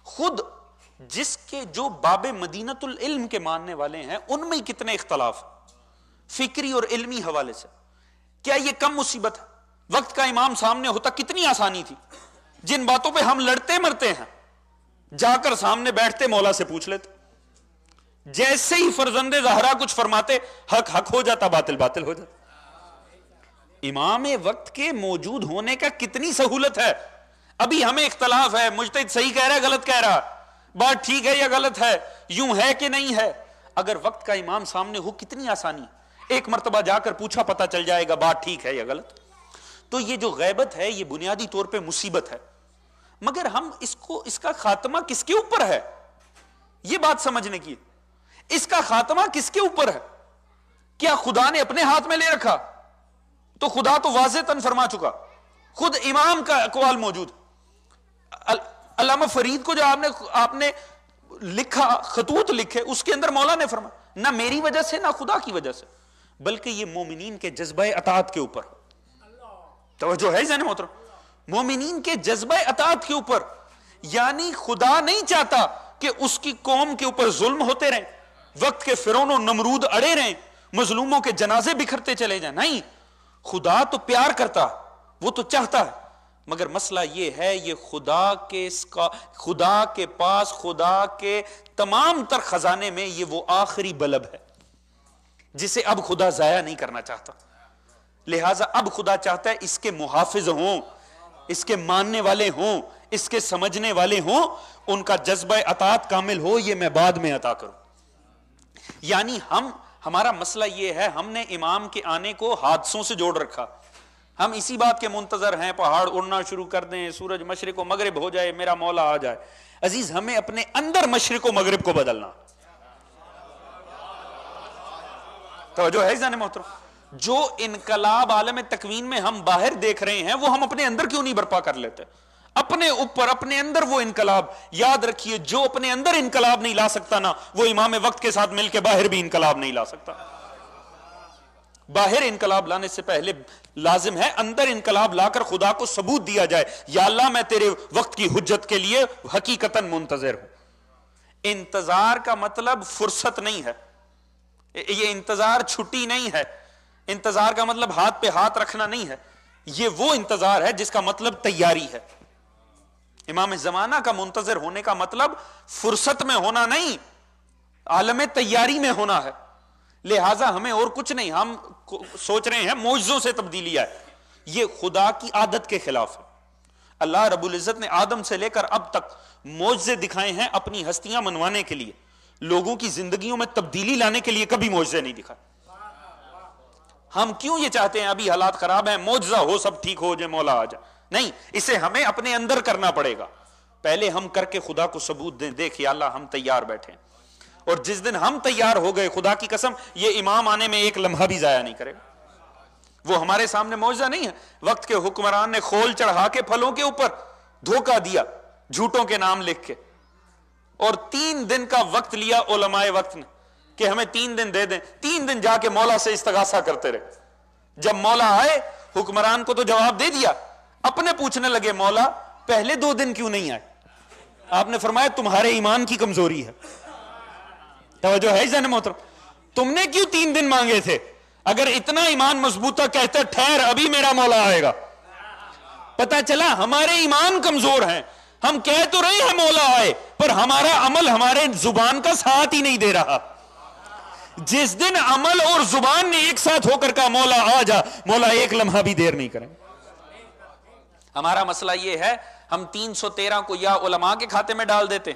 خود جس کے جو باب مدینۃ العلم کے ماننے والے ہیں ان میں کتنے اختلاف فکری اور علمی حوالے سے۔ کیا یہ کم مصیبت ہے؟ وقت کا امام سامنے ہوتا کتنی آسانی تھی، جن باتوں پہ ہم لڑتے مرتے ہیں جا کر سامنے بیٹھتے مولا سے پوچھ لیتے، جیسے ہی فرزند زہرا کچھ فرماتے حق حق ہو جاتا، باطل باطل ہو جاتا۔ امام وقت کے موجود ہونے کا کتنی سہولت ہے۔ ابھی ہمیں اختلاف ہے، مجتہد صحیح کہہ رہا ہے غلط کہہ رہا، بات ٹھیک ہے یا غلط ہے، یوں ہے کہ نہیں ہے، اگر وقت کا امام سامنے ہو کتنی آسانی، ایک مرتبہ جا کر پوچھا پتہ چل جائے گا بات ٹھیک ہے یا غلط۔ تو یہ جو غیبت ہے یہ بنیادی طور پہ مصیبت ہے، مگر ہم اس کا خاتمہ کس کے اوپر ہے، یہ بات سمجھنے کی۔ اس کا خاتمہ کس کے اوپر ہے؟ کیا خدا نے اپنے ہاتھ میں لے رکھا؟ تو خدا تو واضح تن فرما چکا، خود امام کا اقوال موجود۔ علامہ فرید کو جو آپ نے لکھا، خطوط لکھے، اس کے اندر مولا نے فرمایا نہ میری وجہ سے نہ خدا کی وجہ سے، بلکہ یہ مومنین کے جذبہ اطاعت کے اوپر۔ توجہ ہے ذہن محترم؟ مومنین کے جذبہ اطاعت کے اوپر، یعنی خدا نہیں چاہتا کہ اس کی قوم کے اوپر ظلم ہوتے رہیں، وقت کے فرعون و نمرود اڑے رہیں، مظلوموں کے جنازے بکھرتے چلے جائیں، نہیں، خدا تو پیار کرتا، وہ تو چاہتا ہے، مگر مسئلہ یہ ہے یہ خدا کے پاس، خدا کے تمام تر خزانے میں یہ وہ آخری بلب ہے جسے اب خدا ضائع نہیں کرنا چاہتا، لہٰذا اب خدا چاہتا ہے اس کے محافظ ہوں، اس کے ماننے والے ہوں، اس کے سمجھنے والے ہوں، ان کا جذبہ اطاعت کامل ہو، یہ میں بعد میں عطا کروں۔ یعنی ہمارا مسئلہ یہ ہے، ہم نے امام کے آنے کو حادثوں سے جوڑ رکھا، ہم اسی بات کے منتظر ہیں پہاڑ اڑنا شروع کر دیں، سورج مشرق و مغرب ہو جائے، میرا مولا آ جائے۔ عزیز، ہمیں اپنے اندر مشرق و مغرب کو بدلنا۔ توجہ ہے ذہن محترم؟ جو انقلاب عالم تکوین میں ہم باہر دیکھ رہے ہیں وہ ہم اپنے اندر کیوں نہیں برپا کر لیتے؟ اپنے اوپر، اپنے اندر وہ انقلاب، یاد رکھیے جو اپنے اندر انقلاب نہیں لا سکتا نا، وہ امام وقت کے ساتھ مل کے باہر بھی انقلاب نہیں لا سکتا۔ باہر انقلاب لانے سے پہلے لازم ہے اندر انقلاب لا کر خدا کو ثبوت دیا جائے، یا اللہ میں تیرے وقت کی حجت کے لیے حقیقتاً منتظر ہوں۔ انتظار کا مطلب فرصت نہیں ہے، یہ انتظار چھٹی نہیں ہے، انتظار کا مطلب ہاتھ پہ ہاتھ رکھنا نہیں ہے، یہ وہ انتظار ہے جس کا مطلب تیاری ہے۔ امام زمانہ کا منتظر ہونے کا مطلب فرصت میں ہونا نہیں، عالم تیاری میں ہونا ہے۔ لہٰذا ہمیں اور کچھ نہیں، ہم سوچ رہے ہیں معجزوں سے تبدیلی آئے، یہ خدا کی عادت کے خلاف ہے۔ اللہ رب العزت نے آدم سے لے کر اب تک معجزے دکھائے ہیں اپنی ہستیاں منوانے کے لیے، لوگوں کی زندگیوں میں تبدیلی لانے کے لیے کبھی معجزے نہیں دکھائے۔ ہم کیوں یہ چاہتے ہیں ابھی حالات خراب ہیں، معجزہ ہو، سب ٹھیک ہو جائے، مولا آ جائے؟ نہیں، اسے ہمیں اپنے اندر کرنا پڑے گا۔ پہلے ہم کر کے خدا کو ثبوت دیں، دیکھیں اللہ ہم تیار بیٹھے ہیں، اور جس دن ہم تیار ہو گئے، خدا کی قسم یہ امام آنے میں ایک لمحہ بھی ضائع نہیں کرے گا۔ وہ ہمارے سامنے معجزہ نہیں ہے، وقت کے حکمران نے کھول چڑھا کے پھلوں کے اوپر دھوکہ دیا جھوٹوں کے نام لکھ کے، اور 3 دن کا وقت لیا علماء وقت نے کہ ہمیں 3 دن دے دیں۔ 3 دن جا کے مولا سے استغاثہ کرتے رہے۔ جب مولا آئے، حکمران کو تو جواب دے دیا، اپنے پوچھنے لگے مولا پہلے 2 دن کیوں نہیں آئے؟ آپ نے فرمایا تمہارے ایمان کی کمزوری ہے۔ توجہ ہے جان محترم، تم نے کیوں 3 دن مانگے تھے؟ اگر اتنا ایمان مضبوط تھا کہتے ٹھہر ابھی میرا مولا آئے گا۔ پتا چلا ہمارے ایمان کمزور ہیں، ہم کہہ تو رہے ہیں مولا آئے، پر ہمارا عمل ہمارے زبان کا ساتھ ہی نہیں دے رہا۔ جس دن عمل اور زبان نے ایک ساتھ ہو کر کہا مولا آ جا، مولا ایک لمحہ بھی دیر نہیں کریں۔ ہمارا مسئلہ یہ ہے ہم 313 کو یا علماء کے کھاتے میں ڈال دیتے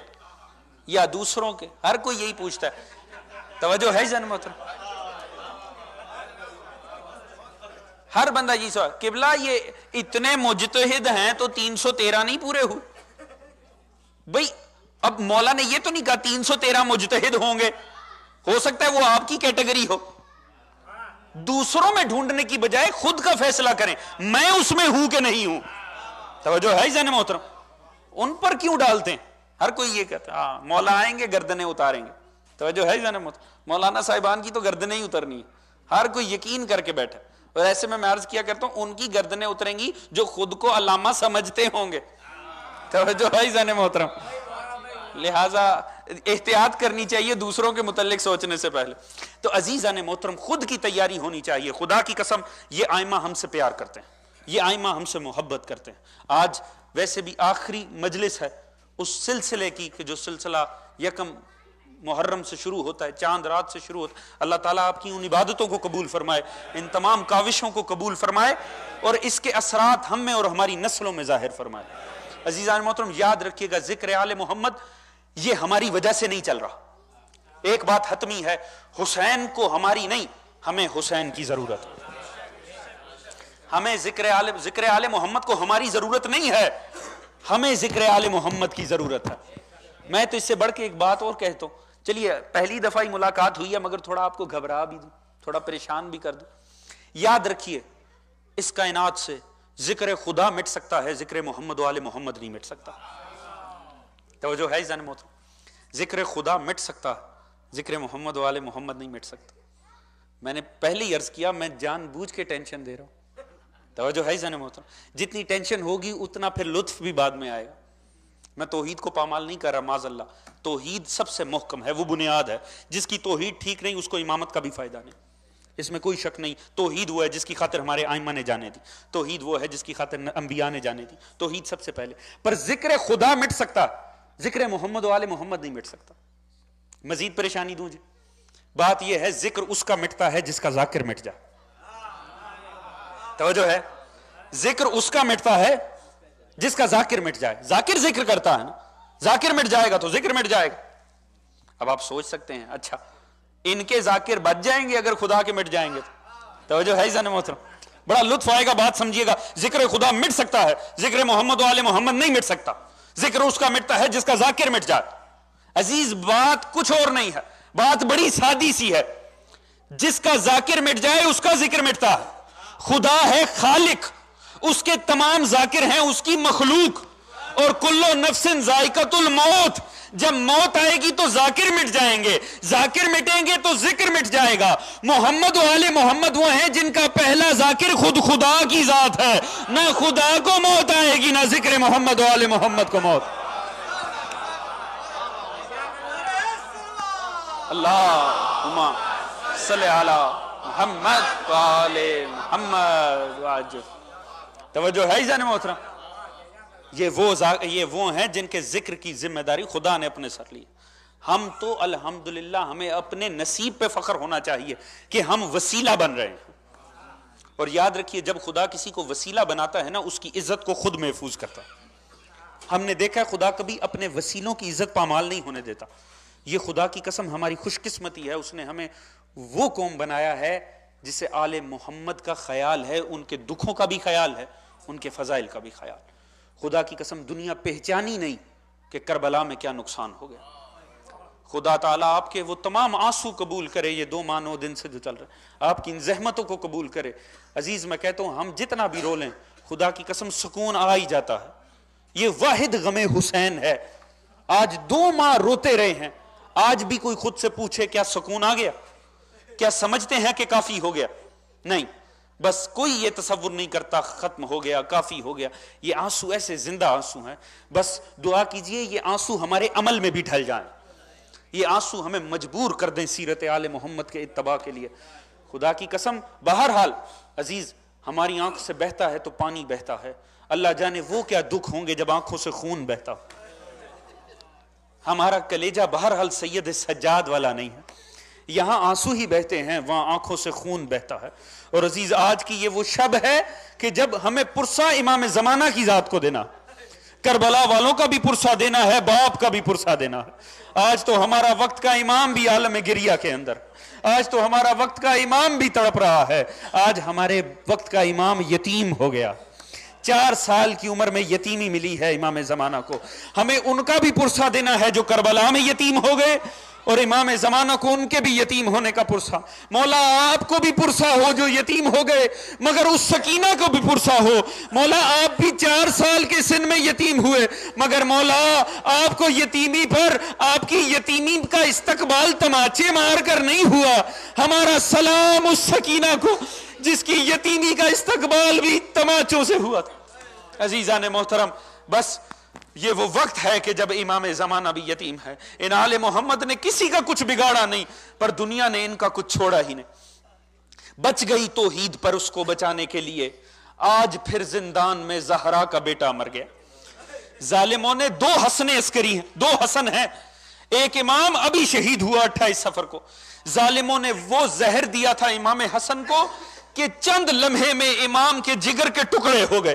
یا دوسروں کے، ہر کوئی یہی پوچھتا ہے۔ توجہ ہے جان محترم، ہر بندہ جی سوال، قبلہ یہ اتنے مجتہد ہیں تو 313 نہیں پورے ہوئے؟ بھئی اب مولا نے یہ تو نہیں کہا 313 مجتہد ہوں گے، ہو سکتا ہے وہ آپ کی کیٹیگری ہو۔ دوسروں میں ڈھونڈنے کی بجائے خود کا فیصلہ کریں، میں اس میں ہوں کہ نہیں ہوں۔ توجہ ہے جان محترم، ان پر کیوں ڈالتے ہیں؟ ہر کوئی یہ کہتا ہے ہاں مولا آئیں گے گردنیں اتاریں گے۔ توجہ ہے جان محترم، مولانا صاحبان کی تو گردنیں ہی اترنی ہے، ہر کوئی یقین کر کے بیٹھا۔ اور ایسے میں عرض کیا کرتا ہوں ان کی گردنیں اتریں گی جو خود کو علامہ سمجھتے ہوں گے۔ توجہ ہے جان محترم، لہٰذا احتیاط کرنی چاہیے دوسروں کے متعلق سوچنے سے پہلے۔ تو عزیزان محترم خود کی تیاری ہونی چاہیے۔ خدا کی قسم یہ آئمہ ہم سے پیار کرتے ہیں، یہ آئمہ ہم سے محبت کرتے ہیں۔ آج ویسے بھی آخری مجلس ہے اس سلسلے کی کہ جو سلسلہ 1 محرم سے شروع ہوتا ہے، چاند رات سے شروع ہوتا ہے۔ اللہ تعالیٰ آپ کی ان عبادتوں کو قبول فرمائے، ان تمام کاوشوں کو قبول فرمائے، اور اس کے اثرات ہم میں اور ہماری نسلوں میں ظاہر فرمائے۔ عزیزان محترم یاد رکھیے گا ذکر آل محمد یہ ہماری وجہ سے نہیں چل رہا۔ ایک بات حتمی ہے، حسین کو ہماری نہیں، ہمیں حسین کی ضرورت ہے۔ ہمیں ذکر آل محمد کو ہماری ضرورت نہیں ہے، ہمیں ذکر آل محمد کی ضرورت ہے۔ میں تو اس سے بڑھ کے ایک بات اور کہتا ہوں، چلیے پہلی دفعہ ہی ملاقات ہوئی ہے مگر تھوڑا آپ کو گھبرا بھی دوں، تھوڑا پریشان بھی کر دوں۔ یاد رکھیے اس کائنات سے ذکر خدا مٹ سکتا ہے، ذکر محمد و آل محمد نہیں مٹ سکتا۔ توجہ ہے جان محترم، ذکر خدا مٹ سکتا ہے، ذکر محمد و آل محمد نہیں مٹ سکتا۔ میں نے پہلے ہی عرض کیا میں جان بوجھ کے ٹینشن دے رہا ہوں۔ توجہ ہے جان محترم، جتنی ٹینشن ہوگی اتنا پھر لطف بھی بعد میں آئے گا۔ میں توحید کو پامال نہیں کر رہا، معاذ اللہ، توحید سب سے محکم ہے، وہ بنیاد ہے۔ جس کی توحید ٹھیک نہیں اس کو امامت کا بھی فائدہ نہیں، اس میں کوئی شک نہیں۔ توحید وہ ہے جس کی خاطر ہمارے ائمہ نے جانے دی، توحید وہ ہے جس کی خاطر انبیاء نے جانے دی، توحید سب سے پہلے۔ پر ذکر خدا مٹ سکتا، ذکر محمد و آل محمد نہیں مٹ سکتا۔ مزید پریشانی دوں جی، بات یہ ہے ذکر اس کا مٹتا ہے جس کا ذاکر مٹ جائے۔ توجہ ہے، ذکر اس کا مٹتا ہے جس کا ذاکر مٹ جائے۔ ذاکر ذکر کرتا ہے نا، ذاکر مٹ جائے گا تو ذکر مٹ جائے گا۔ اب آپ سوچ سکتے ہیں اچھا ان کے ذاکر بچ جائیں گے اگر خدا کے مٹ جائیں گے تو؟ توجہ ہے جان محترم، بڑا لطف آئے گا، بات سمجھیے گا۔ ذکر خدا مٹ سکتا ہے، ذکر محمد و آل محمد نہیں مٹ سکتا۔ ذکر اس کا مٹتا ہے جس کا ذاکر مٹ جائے۔ عزیز بات کچھ اور نہیں ہے، بات بڑی سادی سی ہے، جس کا ذاکر مٹ جائے اس کا ذکر مٹتا ہے۔ خدا ہے خالق، اس کے تمام ذاکر ہیں اس کی مخلوق، اور کلو نفس ذائقۃ الموت، جب موت آئے گی تو ذاکر مٹ جائیں گے، ذاکر مٹیں گے تو ذکر مٹ جائے گا۔ محمد و آل محمد وہ ہیں جن کا پہلا ذاکر خود خدا کی ذات ہے، نہ خدا کو موت آئے گی نہ ذکر محمد و آل محمد کو موت۔ اللہم صلی علی محمد وآل محمد. توجہ ہے جان محترم. یہ وہ ہیں جن کے ذکر کی ذمہ داری خدا نے اپنے سر لی. ہم تو الحمدللہ ہمیں اپنے نصیب پہ فخر ہونا چاہیے کہ ہم وسیلہ بن رہے ہیں. اور یاد رکھیے جب خدا کسی کو وسیلہ بناتا ہے نا اس کی عزت کو خود محفوظ کرتا ہے. ہم نے دیکھا ہے خدا کبھی اپنے وسیلوں کی عزت پامال نہیں ہونے دیتا. یہ خدا کی قسم ہماری خوش قسمتی ہے, اس نے ہمیں وہ قوم بنایا ہے جسے آل محمد کا خیال ہے, ان کے دکھوں کا بھی خیال ہے, ان کے فضائل کا بھی خیال. خدا کی قسم دنیا پہچانی نہیں کہ کربلا میں کیا نقصان ہو گیا. خدا تعالیٰ آپ کے وہ تمام آنسو قبول کرے, یہ 2 ماہ 9 دن سے جو چل رہے ہیں, آپ کی ان زحمتوں کو قبول کرے. عزیز میں کہتا ہوں ہم جتنا بھی رو لیں خدا کی قسم سکون آ ہی جاتا ہے. یہ واحد غم حسین ہے. آج 2 ماہ روتے رہے ہیں, آج بھی کوئی خود سے پوچھے کیا سکون آ گیا؟ کیا سمجھتے ہیں کہ کافی ہو گیا؟ نہیں, بس کوئی یہ تصور نہیں کرتا ختم ہو گیا, کافی ہو گیا. یہ آنسو ایسے زندہ آنسو ہیں. بس دعا کیجئے یہ آنسو ہمارے عمل میں بھی ڈھل جائیں, یہ آنسو ہمیں مجبور کر دیں سیرت آل محمد کے اتباع کے لیے. خدا کی قسم بہرحال عزیز ہماری آنکھ سے بہتا ہے تو پانی بہتا ہے. اللہ جانے وہ کیا دکھ ہوں گے جب آنکھوں سے خون بہتا. ہمارا کلیجہ بہرحال سید سجاد والا نہیں ہے. یہاں آنسو ہی بہتے ہیں, وہاں آنکھوں سے خون بہتا ہے. اور عزیز آج کی یہ وہ شب ہے کہ جب ہمیں پرسہ امام زمانہ کی ذات کو دینا, کربلا والوں کا بھی پرسہ دینا ہے, باپ کا بھی پرسہ دینا ہے. آج تو ہمارا وقت کا امام بھی عالم گریہ کے اندر, آج تو ہمارا وقت کا امام بھی تڑپ رہا ہے. آج ہمارے وقت کا امام یتیم ہو گیا. 4 سال کی عمر میں یتیمی ملی ہے امام زمانہ کو. ہمیں ان کا بھی پرسہ دینا ہے جو کربلا میں یتیم ہو گئے, اور امام زمانہ کو ان کے بھی یتیم ہونے کا پرسہ. مولا آپ کو بھی پرسہ ہو جو یتیم ہو گئے, مگر اس سکینہ کو بھی پرسہ ہو. مولا آپ بھی 4 سال کے سن میں یتیم ہوئے, مگر مولا آپ کو یتیمی پر آپ کی یتیمی کا استقبال تماچے مار کر نہیں ہوا. ہمارا سلام اس سکینہ کو جس کی یتیمی کا استقبال بھی تماچوں سے ہوا تھا. عزیزان محترم بس یہ وہ وقت ہے کہ جب امام زمانہ بھی یتیم ہے. ان آل محمد نے کسی کا کچھ بگاڑا نہیں, پر دنیا نے ان کا کچھ چھوڑا ہی نہیں. بچ گئی توحید پر اس کو بچانے کے لیے, آج پھر زندان میں زہرا کا بیٹا مر گیا. ظالموں نے 2 حسن عسکری ہیں, 2 حسن ہیں, ایک امام ابھی شہید ہوا 28 صفر کو. ظالموں نے وہ زہر دیا تھا امام حسن کو کہ چند لمحے میں امام کے جگر کے ٹکڑے ہو گئے.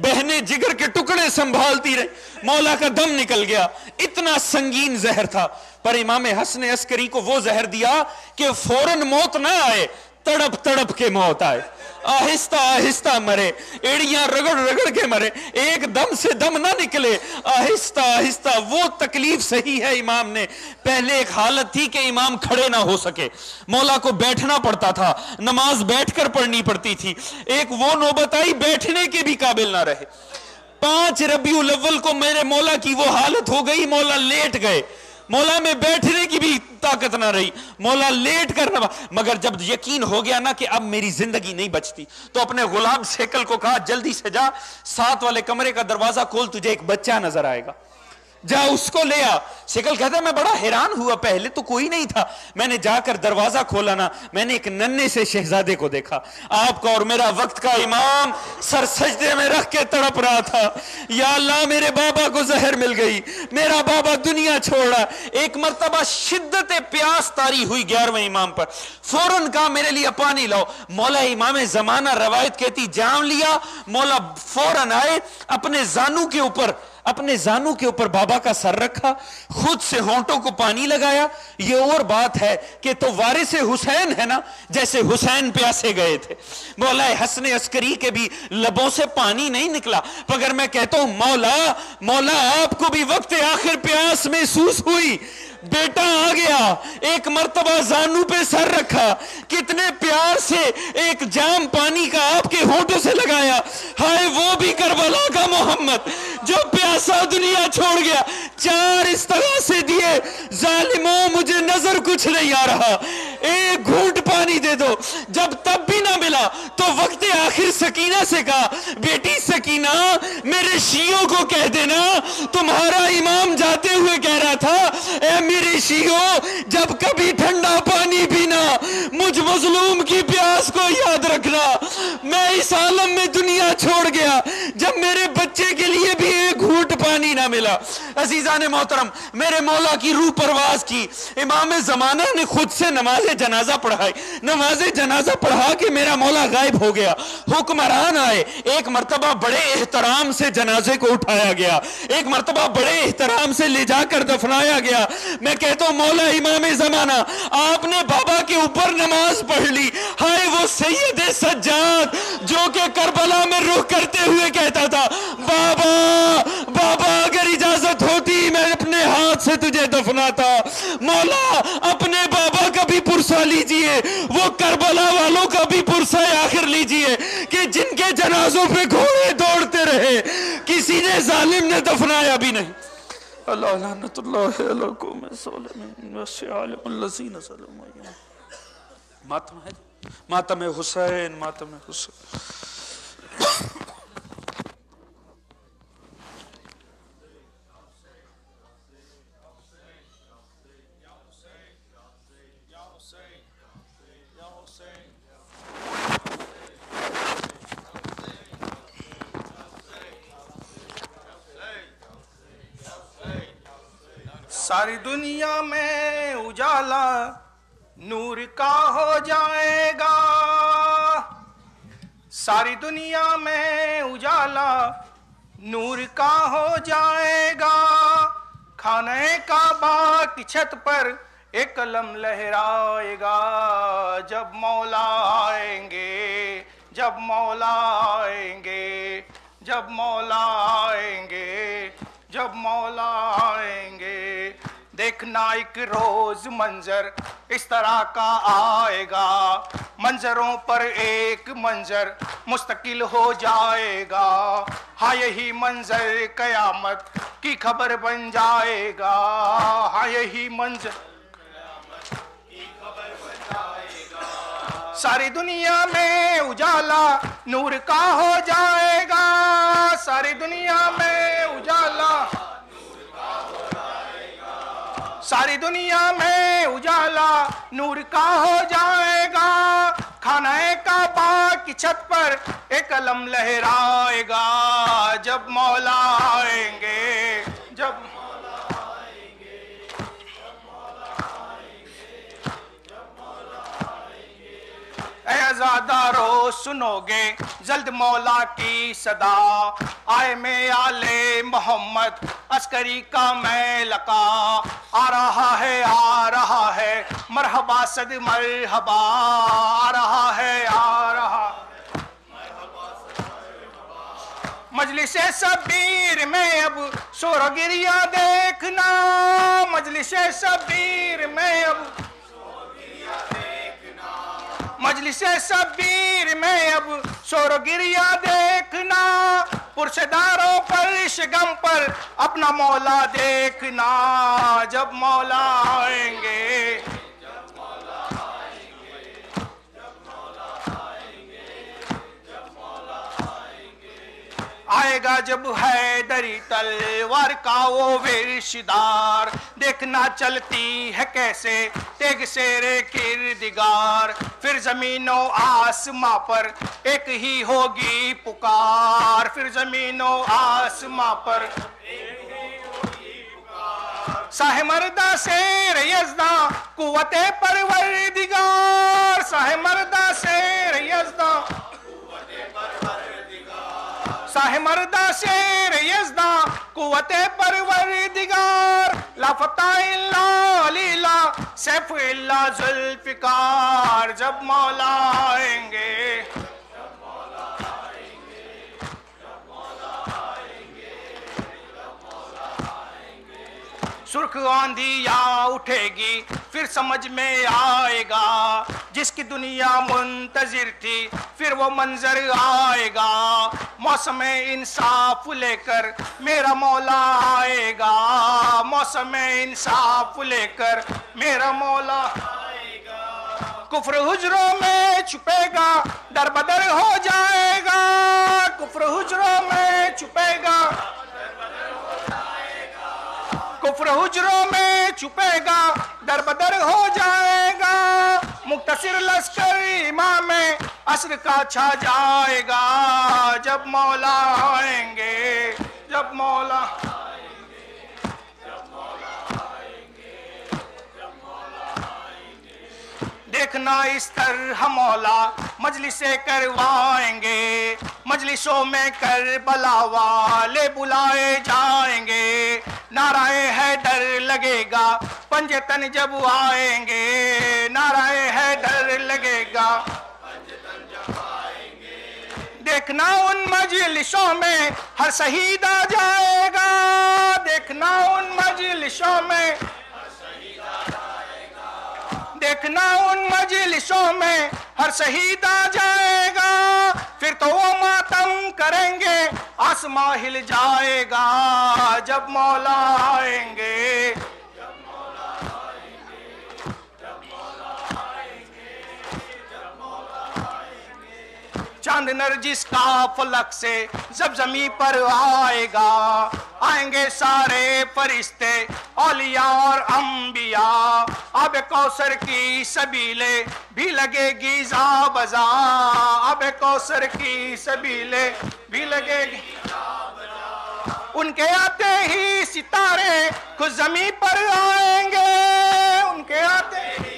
بہنیں جگر کے ٹکڑے سنبھالتی رہی, مولا کا دم نکل گیا. اتنا سنگین زہر تھا, پر امام حسن عسکری کو وہ زہر دیا کہ فوراً موت نہ آئے, تڑپ تڑپ کے موت آئے. آہستہ آہستہ مرے, ایڑیاں رگڑ رگڑ کے مرے, ایک دم سے دم نہ نکلے, آہستہ آہستہ. وہ تکلیف سہی ہے امام نے. پہلے ایک حالت تھی کہ امام کھڑے نہ ہو سکے, مولا کو بیٹھنا پڑتا تھا, نماز بیٹھ کر پڑھنی پڑتی تھی. ایک وہ نوبت آئی بیٹھنے کے بھی قابل نہ رہے. 5 ربیع الاول کو میرے مولا کی وہ حالت ہو گئی, مولا لیٹ گئے. مولا میں بیٹھنے کی بھی طاقت نہ رہی, مولا لیٹ کر رہا. مگر جب یقین ہو گیا نا کہ اب میری زندگی نہیں بچتی, تو اپنے غلام سیکل کو کہا جلدی سے جا, 7 والے کمرے کا دروازہ کھول, تجھے ایک بچہ نظر آئے گا, جا اس کو لے آ. سیکل کہتا ہے میں بڑا حیران ہوا, پہلے تو کوئی نہیں تھا. میں نے جا کر دروازہ کھولا نا, میں نے ایک ننھے سے شہزادے کو دیکھا. آپ کا اور میرا وقت کا امام سر سجدے میں رکھ کے تڑپ رہا تھا, یا اللہ میرے بابا کو زہر مل گئی, میرا بابا دنیا چھوڑ رہا. ایک مرتبہ شدت پیاس طاری ہوئی 11ویں امام پر, فوراً کہا میرے لیے پانی لاؤ. مولا امام زمانہ روایت کہتی جام لیا, مولا فوراً آئے, اپنے زانو کے اوپر بابا کا سر رکھا, خود سے ہونٹوں کو پانی لگایا. یہ اور بات ہے کہ تو وارث حسین ہے نا, جیسے حسین پیاسے گئے تھے. مولا حسن عسکری کے بھی لبوں سے پانی نہیں نکلا. مگر میں کہتا ہوں مولا آپ کو بھی وقت آخر پیاس محسوس ہوئی, بیٹا آ گیا, ایک مرتبہ زانو پہ سر رکھا, کتنے پیار سے ایک جام پانی کا آپ کے ہونٹوں سے لگایا. ہائے وہ بھی کربلا کا محمد جو پیاسا دنیا چھوڑ گیا. 4 اس طرح سے دیے, ظالموں مجھے نظر کچھ نہیں آ رہا, ایک گھونٹ پانی دے دو. جب تب بھی نہ ملا تو وقت آخر سکینہ سے کہا, بیٹی سکینہ میرے شیعوں کو کہہ دینا تمہارا امام جاتے ہوئے کہہ رہا تھا, اے میرے شیعوں جب کبھی ٹھنڈا پانی پانی پینا، مجھ مظلوم کی پیاس کو یاد رکھنا۔ میں اس عالم میں دنیا چھوڑ گیا جب میرے بچے کے لیے بھی ایک گھونٹ پانی نہ ملا۔ عزیزان محترم، میرے مولا کی روح پرواز کی۔ امام زمانہ نے خود سے نماز جنازہ پڑھائی، نماز جنازہ پڑھا کے میرا مولا غائب ہو گیا۔ حکمران آئے، ایک مرتبہ بڑے احترام سے جنازے کو اٹھایا گیا، ایک مرتبہ بڑے احترام سے لے جا کر دفنایا گیا۔ میں کہتا ہوں مولا امام زمانہ، آپ نے بابا کے اوپر نماز پڑھ لی۔ ہائے وہ سید سجاد جو کہ کربلا میں رخ کرتے ہوئے کہتا تھا، بابا بابا اگر اجازت ہوتی میں اپنے ہاتھ سے تجھے دفناتا۔ مولا اپنے بابا کا بھی پرسہ لیجئے، وہ کربلا والوں کا بھی پرسہ آخر لیجئے کہ جن کے جنازوں پہ گھوڑے دوڑتے رہے، کسی نے ظالم نے دفنایا بھی نہیں۔ اللہ لعنت اللہ علیکم الظالمین والعالم الذین ظلموا۔ ماتم ہے، ماتم حسین، ماتم حسین۔ ساری دنیا میں اجالا نور کا ہو جائے گا، ساری دنیا میں اجالا نور کا ہو جائے گا، خانہ کعبہ کی چھت پر ایک علم لہرائے گا، جب مولا آئیں گے، جب مولا آئیں گے، جب مولا آئیں گے، جب مولا آئیں گے۔ دیکھنا ایک روز منظر اس طرح کا آئے گا، منظروں پر ایک منظر مستقل ہو جائے گا، ہاں یہی منظر قیامت کی خبر بن جائے گا، ہاں یہی منظر کی خبر بن جائے گا۔ ساری دنیا میں اجالا نور کا ہو جائے گا، ساری دنیا میں اجالا، ساری دنیا میں اجالا نور کا ہو جائے گا، خانہ کعبہ کی چھت پر ایک علم لہرائے گا، جب مولا آئیں گے، جب مولا آئیں گے، جب مولا آئیں گے، جب مولا آئیں گے۔ اے عزادارو سنو گے جلد مولا کی صدا، آئے میں آل محمد عسکری کا میں لقا، آ رہا ہے مرحبا صد مرحبا، آ رہا ہے مرحبا صد مرحبا۔ مجلس شبیر میں اب شور و گریہ دیکھنا، مجلس شبیر میں اب مجلس شبیر میں اب شور و گریہ دیکھنا، پرشداروں پر شگم پر اپنا مولا دیکھنا، جب مولا آئیں گے، جب مولا آئیں گے، جب مولا آئیں گے، جب مولا آئیں گے۔ آئے گا جب حیدری تلوار کا وہ ورشدار، دیکھنا چلتی ہے کیسے تیغ شیر کردگار، پھر زمین و آسماں پر ایک ہی ہوگی پکار، پھر زمین و آسماں پر ایک ہی ہوگی پکار، ساہ مردہ شیر یزداں قوت پروردگار، ساہ مردہ شیر یزداں قوت پروردگار، ساہ مردہ شیر یزداں قوت پروردگار، لا فتح الا علیلہ سیف اللہ ذوالفقار، جب مولا آئیں گے، جب مولا آئیں گے، جب مولا آئیں گے، جب مولا آئیں گے۔ سرخ آندھی یا اٹھے گی پھر سمجھ میں آئے گا، جس کی دنیا منتظر تھی پھر وہ منظر آئے گا، موسم انصاف لے کر میرا مولا آئے گا، موسم انصاف لے کر میرا مولا آئے گا، کفر حجروں میں چھپے گا در بدر ہو جائے گا، کفر حجروں میں چھپے گا، کفر حجروں میں چھپے گا در بدر ہو جائے گا، منتصر لشکر امام عصر کا چھا جائے گا جب مولا آئیں گے، جب مولا دیکھنا اس طرح مولا مجلسیں کروائیں گے، مجلسوں میں کربلا والے بلائے جائیں گے، نعرہ حیدر لگے گا پنجے تن جب آئیں گے، نعرہ حیدر لگے گا دیکھنا ان مجلسوں میں ہر شہید آ جائے گا، دیکھنا ان مجلسوں میں دیکھنا ان مجلسوں میں ہر شہید آ جائے گا، پھر تو وہ ماتم کریں گے آسماں ہل جائے گا جب مولا آئیں گے، چاند نرجس کا فلک سے جب زمین پر آئے گا، آئیں گے سارے فرشتے اولیاء اور انبیاء، آب کوثر کی سبیلیں بھی لگے گی زا بزا، آب کوثر کی سبیلیں بھی لگے گی، ان کے آتے ہی ستارے خود زمین پر آئیں گے، ان کے آتے ہی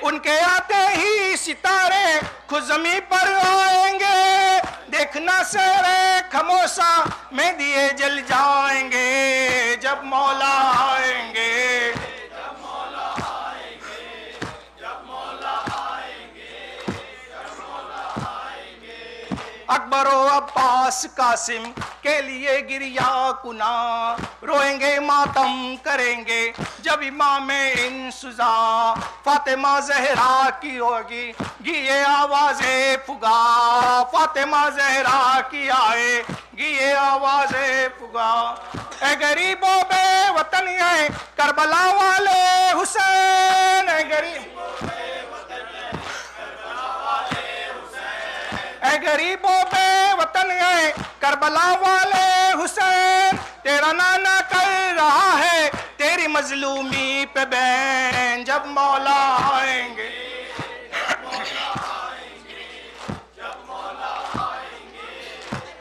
ان کے آتے ہی ستارے خود زمین پر آئیں گے، دیکھنا سارے خموشا میں دیے جل جائیں گے جب مولا آئیں گے، جب مولا آئیں گے، جب مولا آئیں گے، جب مولا آئیں گے، اکبر و عباس قاسم کے لیے گریا کنا روئیں گے ماتم کریں گے جب امام انسزا، فاطمہ زہرا کی ہوگی گی یہ آواز فگا، فاطمہ زہرا کی آئے گی یہ آواز فگا، اے غریبوں بے وطن اے کربلا والے حسین، اے غریبوں اے غریبوں بے وطن اے کربلا والے حسین، تیرا نانا کر رہا ہے تیری مظلومی پہ بین جب مولا آئیں گے، جب مولا آئیں گے، جب مولا آئیں گے،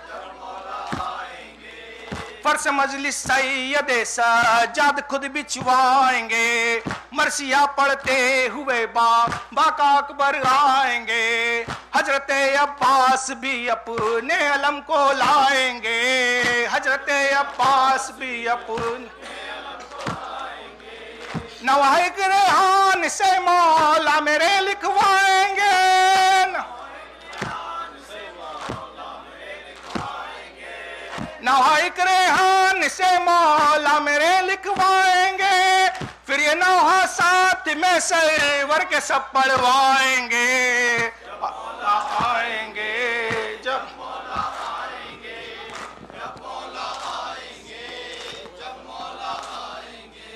جب مولا آئیں گے، فرش مجلس سید سجاد خود بچھوائیں گے، مرثیہ پڑھتے ہوئے باقا اکبر آئیں گے، حضرت عباس بھی اپنے علم کو لائیں گے، حضرت عباس بھی اپنے نوائق ریحان سے مولا میرے لکھوائیں گے، نوائق ریحان سے مولا میرے لکھوائیں گے، پھر یہ نوحہ ساتھ میں سرور کے سب پڑھوائیں گے، آئیں گے جب مولا آئیں گے، جب مولا آئیں گے، جب مولا آئیں گے،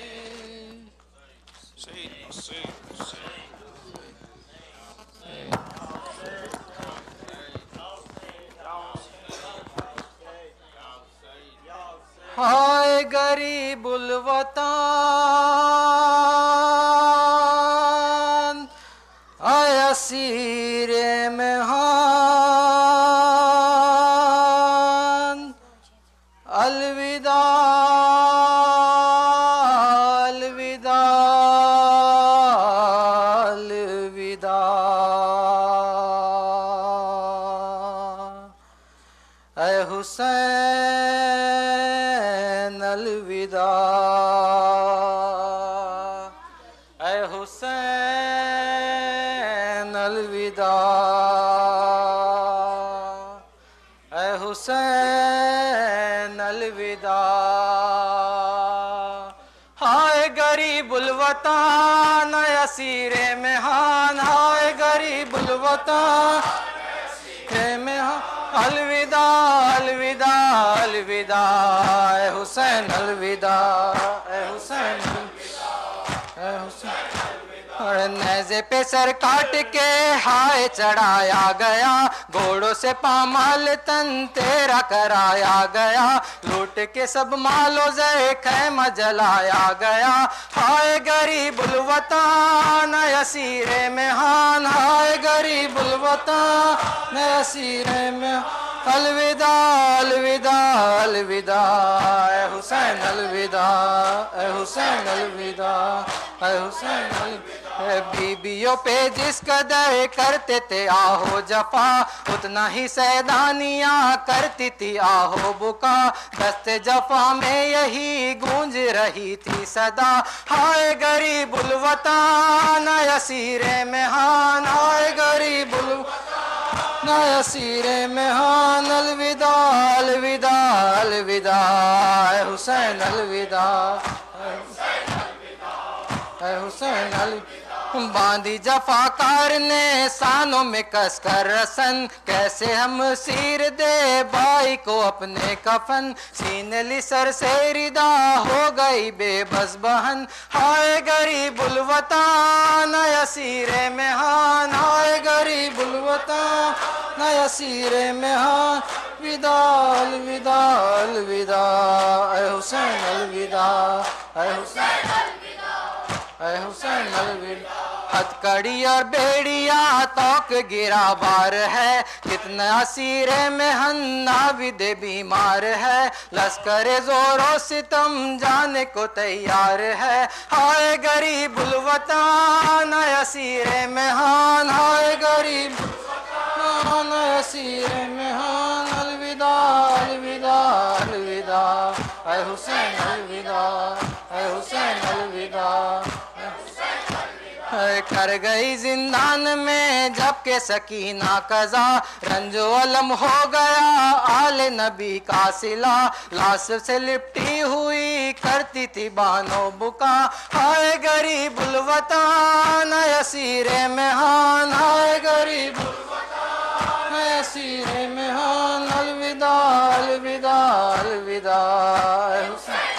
ہائے غریب الوطن، آئے اسیر مہان، الوداع الوداع الوداع، اے حسین الوداع، اے حسین الوداع، اے حسین الوداع، ہائے غریب الوطن اے اسیر مہان، ہائے غریب الوطن اے مہان، الوداع الوداع الوداع، اے حسین الوداع، اے حسین اے حسین، نیزے پہ سر کاٹ کے ہائے چڑھایا گیا، گھوڑوں سے پامال تن تیرا کرایا گیا، لوٹ کے سب مالو زے خیمہ جلایا گیا، ہائے غریب الوطن اسیر مہان، ہائے غریب الوطن اسیر مہان، الوداع الوداع الوداع اے حسین الوداع اے حسین الوداع اے حسین الوداع، بیبیوں پہ جس قدر کرتے تھے آہو جفا، اتنا ہی سیدانیاں کرتی تھی آہو بکا، دست جفا میں یہی گونج رہی تھی صدا، ہائے غریب الوطن اسیر مہان، ہائے غریب الوطن اسیر مہان، الوداع الوداع الوداع اے حسین الوداع اے حسین الوداع، باندھی جفاکار نے سانوں میں کس کر رسن، کیسے ہم سیر دے بھائی کو اپنے کفن، سینے لی سر سے ردا ہو گئی بے بس بہن، ہائے غریب الوطن اسیر مہان، ہائے غریب الوطن اسیر مہان، الوداع الوداع الوداع اے حسین الوداع اے حسین اے حسین الوداع، ہتھ کڑی اور بیڑیا توک گرا بار ہے، کتنا اسیر مہن ناود بیمار ہے، لشکر زور و ستم جانے کو تیار ہے، ہائے غریب الوطن اسیر مہان، ہائے غریب الوطن اسیر مہان، الوداع الوداع الوداع اے حسین الوداع اے حسین الوداع، کر گئی زندان میں جبکہ سکینہ قضا، رنج و علم ہو گیا آل نبی کا صلہ، لاش سے لپٹی ہوئی کرتی تھی بانو بکا، ہائے غریب الوطن اسیر مہان، ہائے غریب الوطن اسیر مہان، الوداع الوداع الوداع اے حسین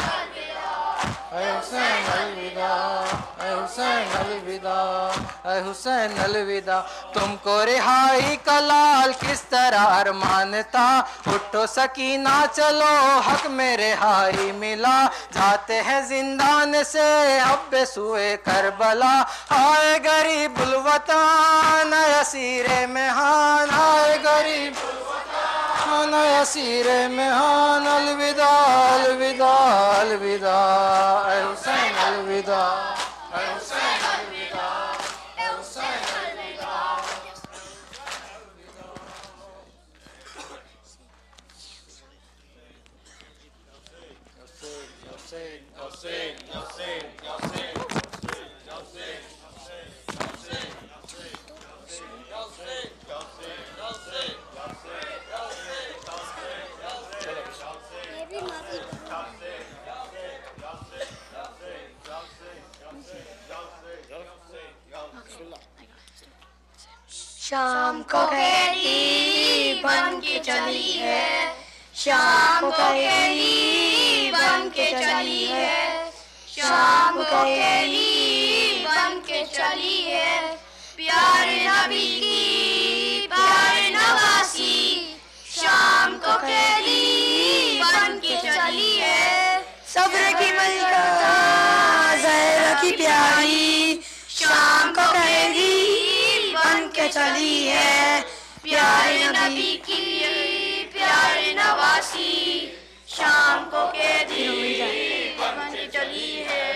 اے حسین الوداع اے حسین الوداع اے حسین الوداع، تم کو رہائی کا لال کس طرح ارمان تھا، اٹھو سکینہ چلو حق میں رہائی ملا، جاتے ہیں زندان سے اب بے سوئے کربلا، ہائے غریب الوطن اسیر مہان، ہائے غریب الوطن اسیر مہان، الوداع الوداع الوداع اے حسین الوداع اے حسین الوداع اے حسین الوداع، شام کو قیدی بن کے چلی ہے، شام کو قیدی بن کے چلی ہے، شام کو قیدی بن کے چلی ہے، پیارے نبی کی پیارے نواسی، شام کو قیدی بن کے چلی ہے، صبر کی ملکہ زہرا کی پیاری، شام کو قیدی بن کے چلی ہے، پیارے نبی کی پیارے نواسی، شام کو قیدی بن کے چلی ہے،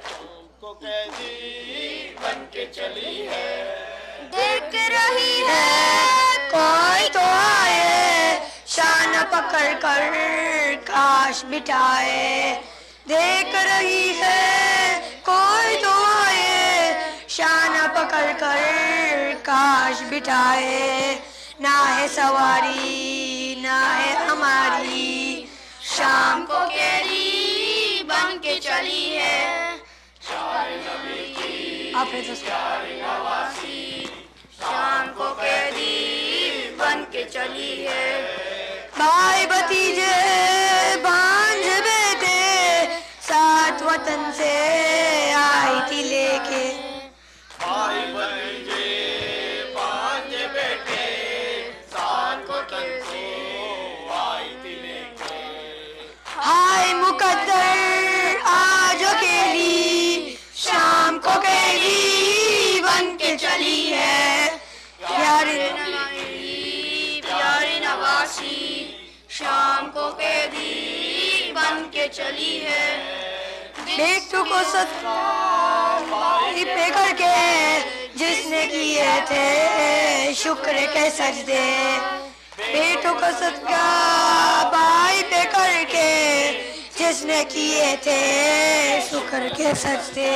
شام کو قیدی بن کے چلی ہے، دیکھ رہی ہے کوئی تو آئے شان پکڑ کر کاش بٹھائے، دیکھ رہی ہے کوئی تو آئے شان پکڑ کر کاش بٹھائے، نہ ہے سواری نہ ہے ہماری، شام کو قیدی بن کے چلی ہے، پیارے نبی کی پیارے نواسی، شام کو قیدی بن کے چلی ہے، بھائی بھتیجے بھانج بیٹے ساتھ وطن سے آئی تھی لے کے، بھائی بھتیجے بھانج بیٹے شام کو قیدی بن کے چلی ہے بیٹوں کو صدقہ پہ کر کے جس نے کیے تھے شکر کے سجدے بیٹوں کو صدقہ بھائی پہ کر کے جس نے کیے تھے شکر کے سجدے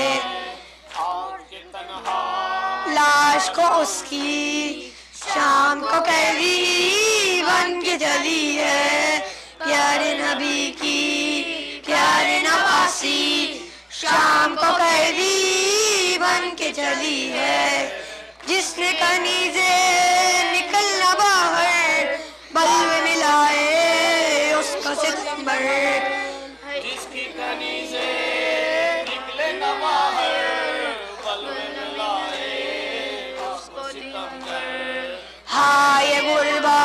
لاش کو اس کی شام کو قیدی بن کے جلی ہے پیارے نبی کی پیارے نواسی شام کو قیدی بن کے چلی ہے جس نے کنیزے نکلنا باہر بلوے ملائے اس کو ستمبر جس کی کنیزے نکلے نہ باہر بلوے ملائے اس کو ستمبر ہائے غربا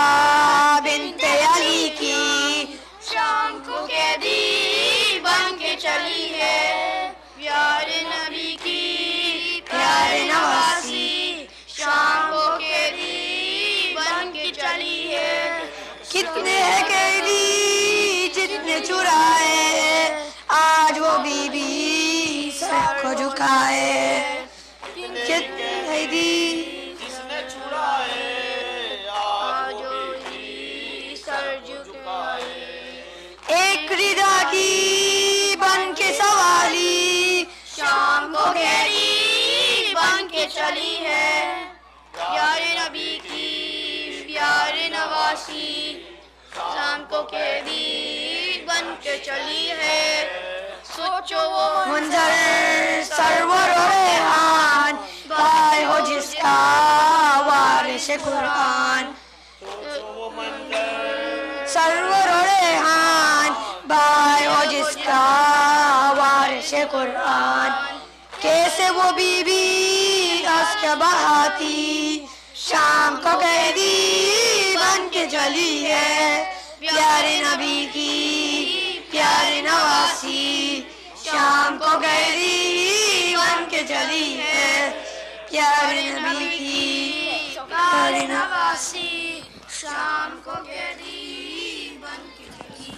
بنت علی کی شام کو قیدی بن کے چلی ہے پیارے نبی کی پیارے نواسی شام کو قیدی بن کے چلی ہے کتنے ہیں قیدی جتنے چرائے آج وہ بی بی سر کو جھکائے کتنے قیدی جس نے چھڑائے آج وہ بھی سر جھکائے ایک ردا کی بن کے سوالی شام کو قیدی بن کے چلی ہے پیارے نبی کی پیارے نواسی شام کو قیدی بن کے چلی ہے سوچو وہ منظر سرور و ریحان بھائی ہو جس کا وارث قرآن سرور و ریحان بھائی ہو جس کا وارث قرآن کیسے وہ بی بی اشک بہاتی شام کو قیدی بن کے چلی ہے پیارے نبی کی پیارے نواسی شام کو قیدی بن کے چلی ہے پیارے نبی کی پیارے نواسی شام کو قیدی بن کے چلی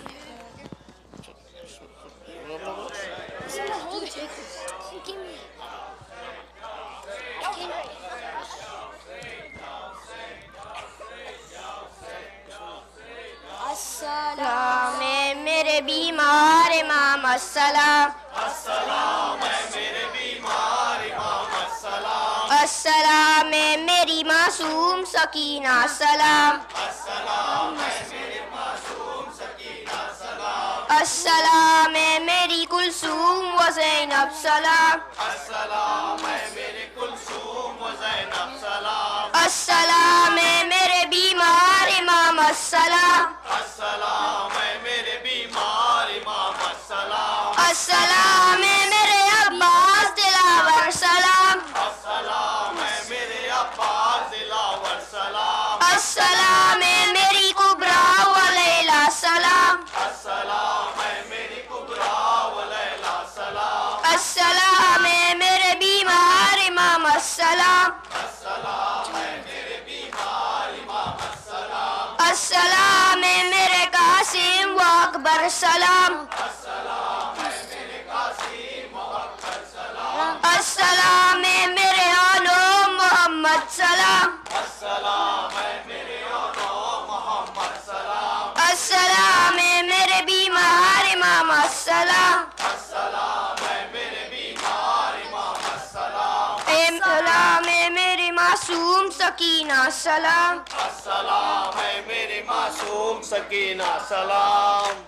السلام میرے بیمار امام السلام السلام ہے میرے بیمار امام السلام السلام میری معصوم سکینہ سلام السلام ہے میرے معصوم سکینہ سلام السلام میری کلثوم و زینب سلام السلام ہے میرے کلثوم و زینب سلام السلام میرے بیمار امام السلام السلام ہے میرے بیمار امام السلام السلام میرے عباس دلاور سلام السلام ہے میرے عباس دلاور سلام السلام میری کبرا و لیلا سلام السلام ہے میری کبرا و لیلا سلام السلام میرے بیمار امام السلام السلام ہے میرے بیمار امام السلام السلام میرے قاسم و اکبر سلام السلام ہے میرے قاسم و اکبر سلام السلام میرے آلو محمد سلام السلام ہے میرے آقا محمد سلام السلام میرے بیمار امام السلام السلام ہے میرے بیمار امام السلام السلام میری معصوم سکینہ سلام السلام ہے میرے معصوم سکینہ سلام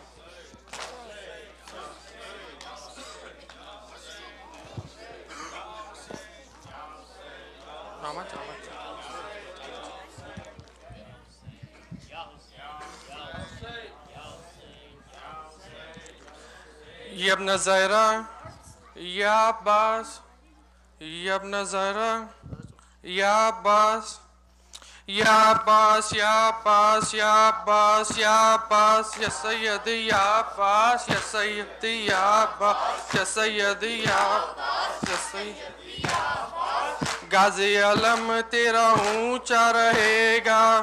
یا ابن زہرا یا عباس یا ابن زہرا یا عباس یا عباس یا عباس یا عباس یا عباس یا سیدی یا عباس یا سیدی یا عباس یا سیدی یا عباس یا سیدی غازی علم تیرا اونچا رہے گا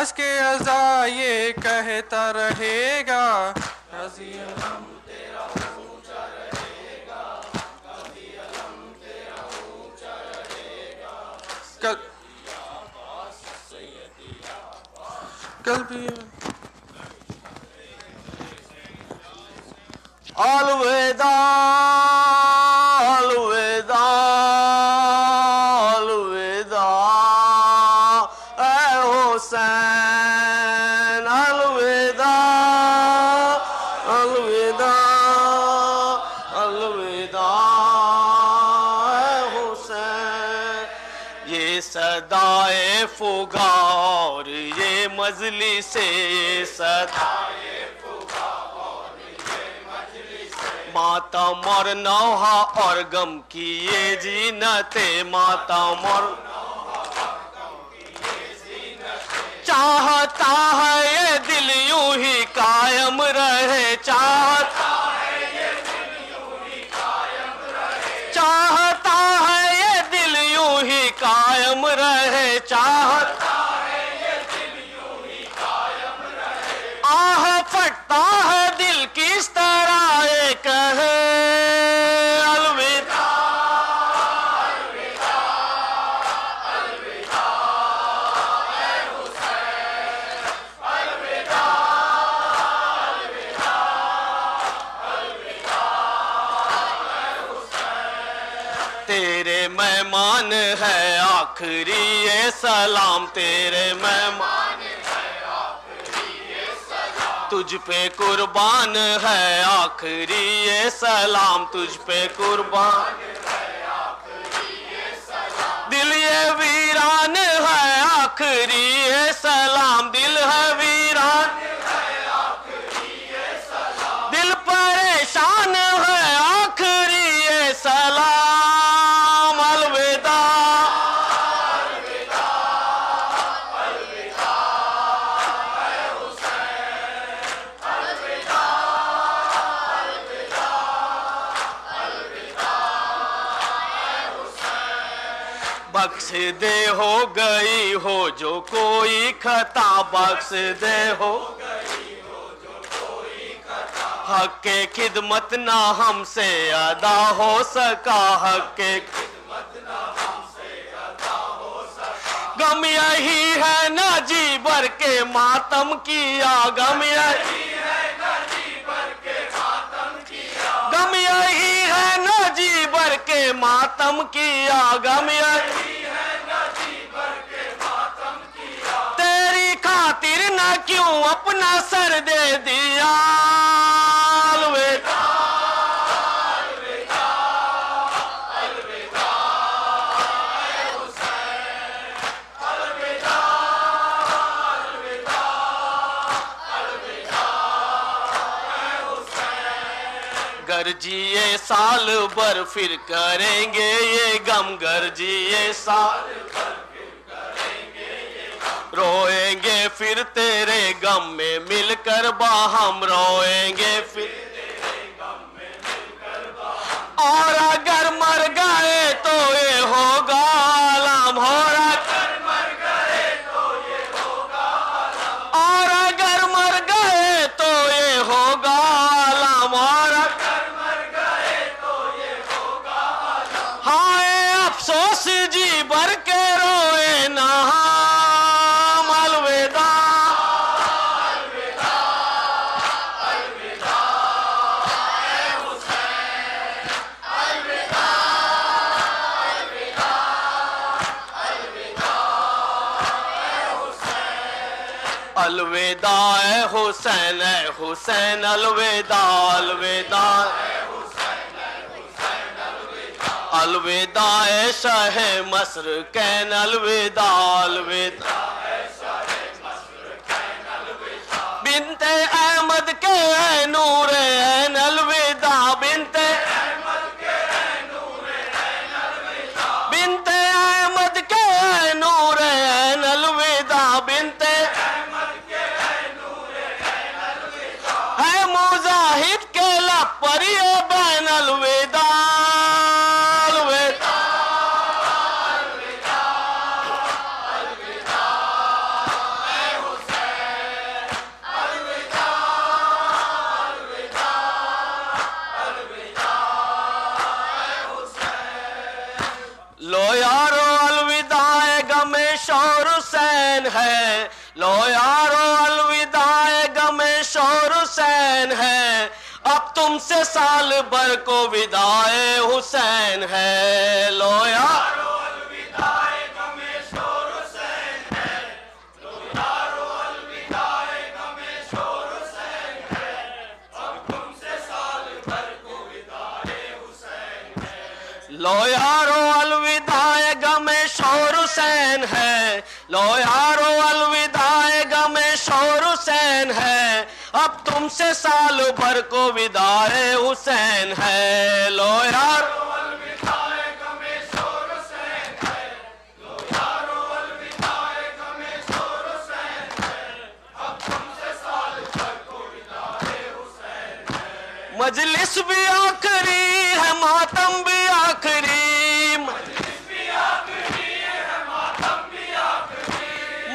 اس کے ازا یہ کہتا رہے گا رضی علم تیرا اونچا رہے گا، رضی علم تیرا اونچا رہے گا، کل بھی الوداع الوداع الوداع اے حسین، الوداع الوداع الوداع اے حسین. یہ صدائے فغار یہ مجلس صدائے ماتم اور نوحہ اور غم کی یہ زینتیں، ماتم اور چاہتا ہے یہ دل یوں ہی قائم رہے، چاہتا ہے یہ دل یوں ہی قائم رہے، چاہتا ہے یہ دل یوں ہی قائم رہے، چاہتا ہے یہ دل یوں ہی قائم رہے. آہ پھٹتا ہے دل کس طرح کہے الوداع الوداع الوداع اے حسین، الوداع الوداع الوداع اے حسین. تیرے مہمان ہے آخری یہ سلام، تیرے مہمان تجھ پہ قربان ہے آخری یہ سلام، تجھ پہ قربان ہے آخری یہ سلام. دل یہ ویران ہے آخری یہ سلام، دل ہے ویران ہے آخری یہ سلام، دل پریشان ہے آخری یہ سلام. الوداع الوداع الوداع اے حسین، بخش دے ہو گئی ہو جو کوئی خطا، بخش دے ہو گئی ہو جو کوئی خطا، حق کے خدمت نہ ہم سے ادا ہو سکا، حق کے خدمت نہ ہم سے ادا ہو سکا. غم یہی ہے نہ جی بھر کے ماتم کیا، غم یہی ہے نہ جی بھر کے ماتم کیا، غم یہی ہے نہ جی بھر کے ماتم کیا، غم یہی ہے نہ جی بھر کے ماتم کیا. تیری خاطر نہ کیوں اپنا سر دے دیا، الوداع الوداع الوداع اے حسین، الوداع الوداع الوداع اے حسین. گرجیے سال بھر پھر کریں گے یہ غم، گرجیے سال بھر پھر کریں گے یہ غم، روئیں گے پھر تیرے غم میں مل کر باہم، روئیں گے پھر تیرے غم میں مل کر باہم. اور اگر مر گئے تو یہ ہوگا عالم، اور اگر مر گئے تو یہ ہوگا عالم، اور اگر مر گئے تو یہ ہوگا عالم، اور اگر مر گئے تو یہ ہوگا عالم. ہائے افسوس جی بھر کے روئے نہ ہم، الوداع الوداع الوداع اے حسین، الوداع الوداع الوداع اے حسین. الوداع اے حسین، اے حسین الوداع الوداع الوداع اے شاہ مصر کین، الوداع الوداع بنت احمد کے اے نور عین، الوداع بنت احمد کے اے نور عین، الوداع بنت احمد کے اے نور عین، الوداع بنت احمد کے اے نور عین، الوداع ہے مجاہد کے لب پر یہ بین، الوداع الوداع الوداع الوداع اے حسین. حسین ہے، لو یارو الوداع غم شور حسین ہے، اب تم سے سال بھر کو وداع حسین ہے، لو یارو الوداع غم شور حسین ہے، لو یارو الوداع غم شور حسین ہے، اب تم سے سال بھر کو وداع حسین ہے، لو یارو الوداع غم شور حسین ہے، لو یارو الوداع غم شور حسین ہے، اب تم سے سال بھر کو وداع حسین ہے، لو یارو الوداع غم شور حسین ہے، لو یارو الوداع غم شور حسین ہے، اب تم سے سال بھر کو وداع حسین ہے، مجلس بھی آخری ہے ماتم بھی آخری،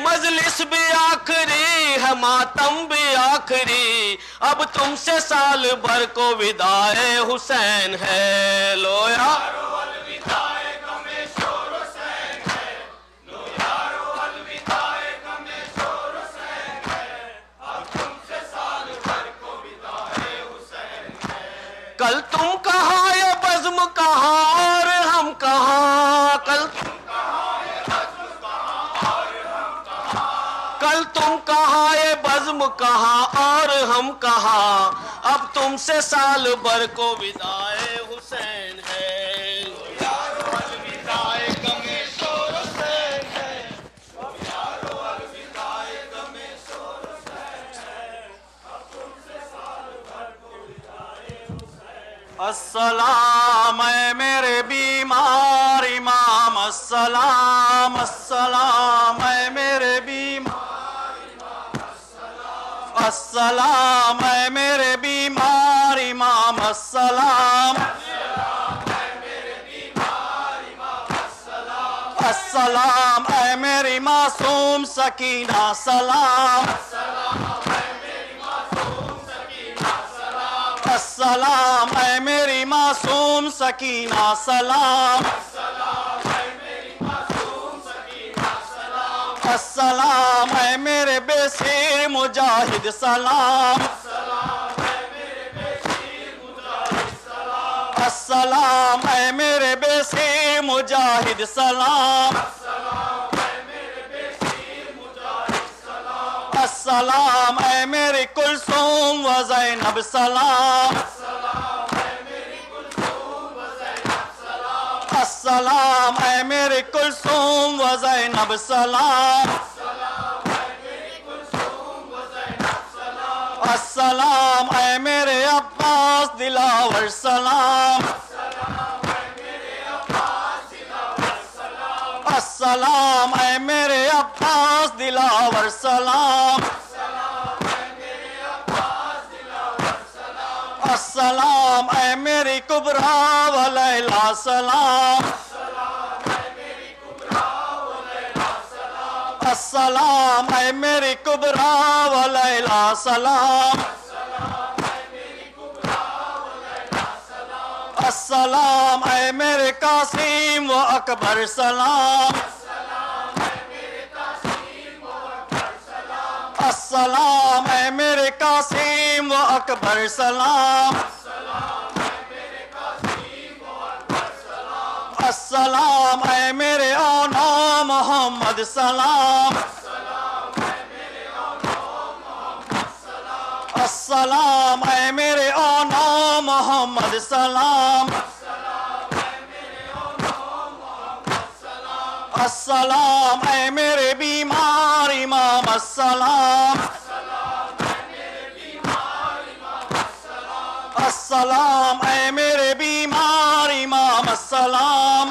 مجلس بھی آخری ہے ماتم بھی آخری، اب تم سے سال بھر کو وداع حسین ہے، لو یارو الوداع غم شور حسین ہے، لو یارو الوداع غم شور حسین ہے، اب تم سے سال بھر کو وداع حسین ہے، کل تم کہاں یہ بزم کہاں اور ہم کہاں، کل تم کہاں یہ بزم کہاں اور ہم کہاں، اب تم سے سال بھر کو وداع حسین ہے، لو یارو الوداع غم شور حسین ہے، لو یارو الوداع غم شور حسین ہے، اب تم سے سال بھر کو وداع حسین، السلام اے میرے بیمار امام، السلام السلام اے میرے بیمار، السلام اے میرے بیمار امام، السلام السلام اے میری معصوم سکینہ، سلام السلام اے میری معصوم سکینہ، سلام السلام اے میرے بے سیر مجاہد، سلام السلام اے میرے بے سیر مجاہد، سلام السلام اے میری کلثوم و زینب، سلام السلام اے میری کلثوم و زینب، سلام السلام اے میرے عباس دلاور، سلام السلام اے میرے عباس دلاور، سلام السلام اے میری کبریٰ و لیلی، سلام السلام اے میری کبریٰ و لیلی، سلام السلام اے میرے قاسم و اکبر، سلام السلام اے میرے قاسم و اکبر، سلام السلام اے میرے اونا محمد، سلام السلام اے میرے اونا محمد، سلام السلام اے میرے بیمار امام، السلام السلام اے میرے بیمار امام، السلام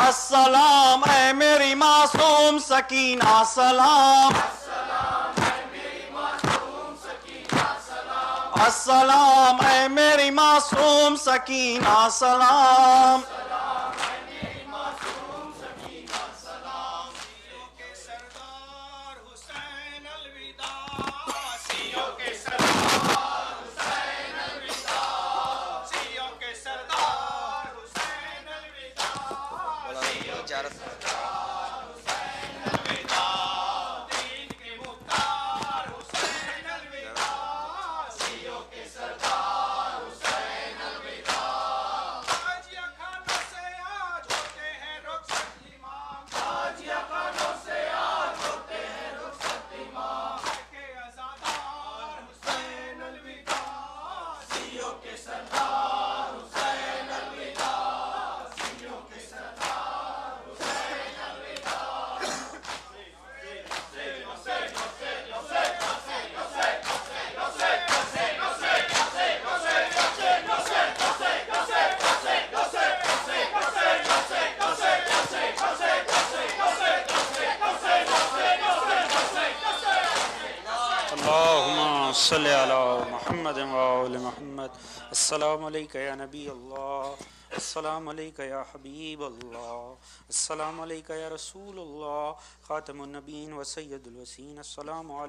السلام اے میری معصوم سکینہ، سلام السلام اے میری معصوم سکینہ، سلام سردار حسین الوداع، اللهم صل على محمد وآل محمد. السلام علیکہ یا نبی اللہ، السلام علیکہ یا حبیب اللہ، السلام علیکہ یا رسول اللہ، خاتم النبیین و سید الوسین. السلام علیکم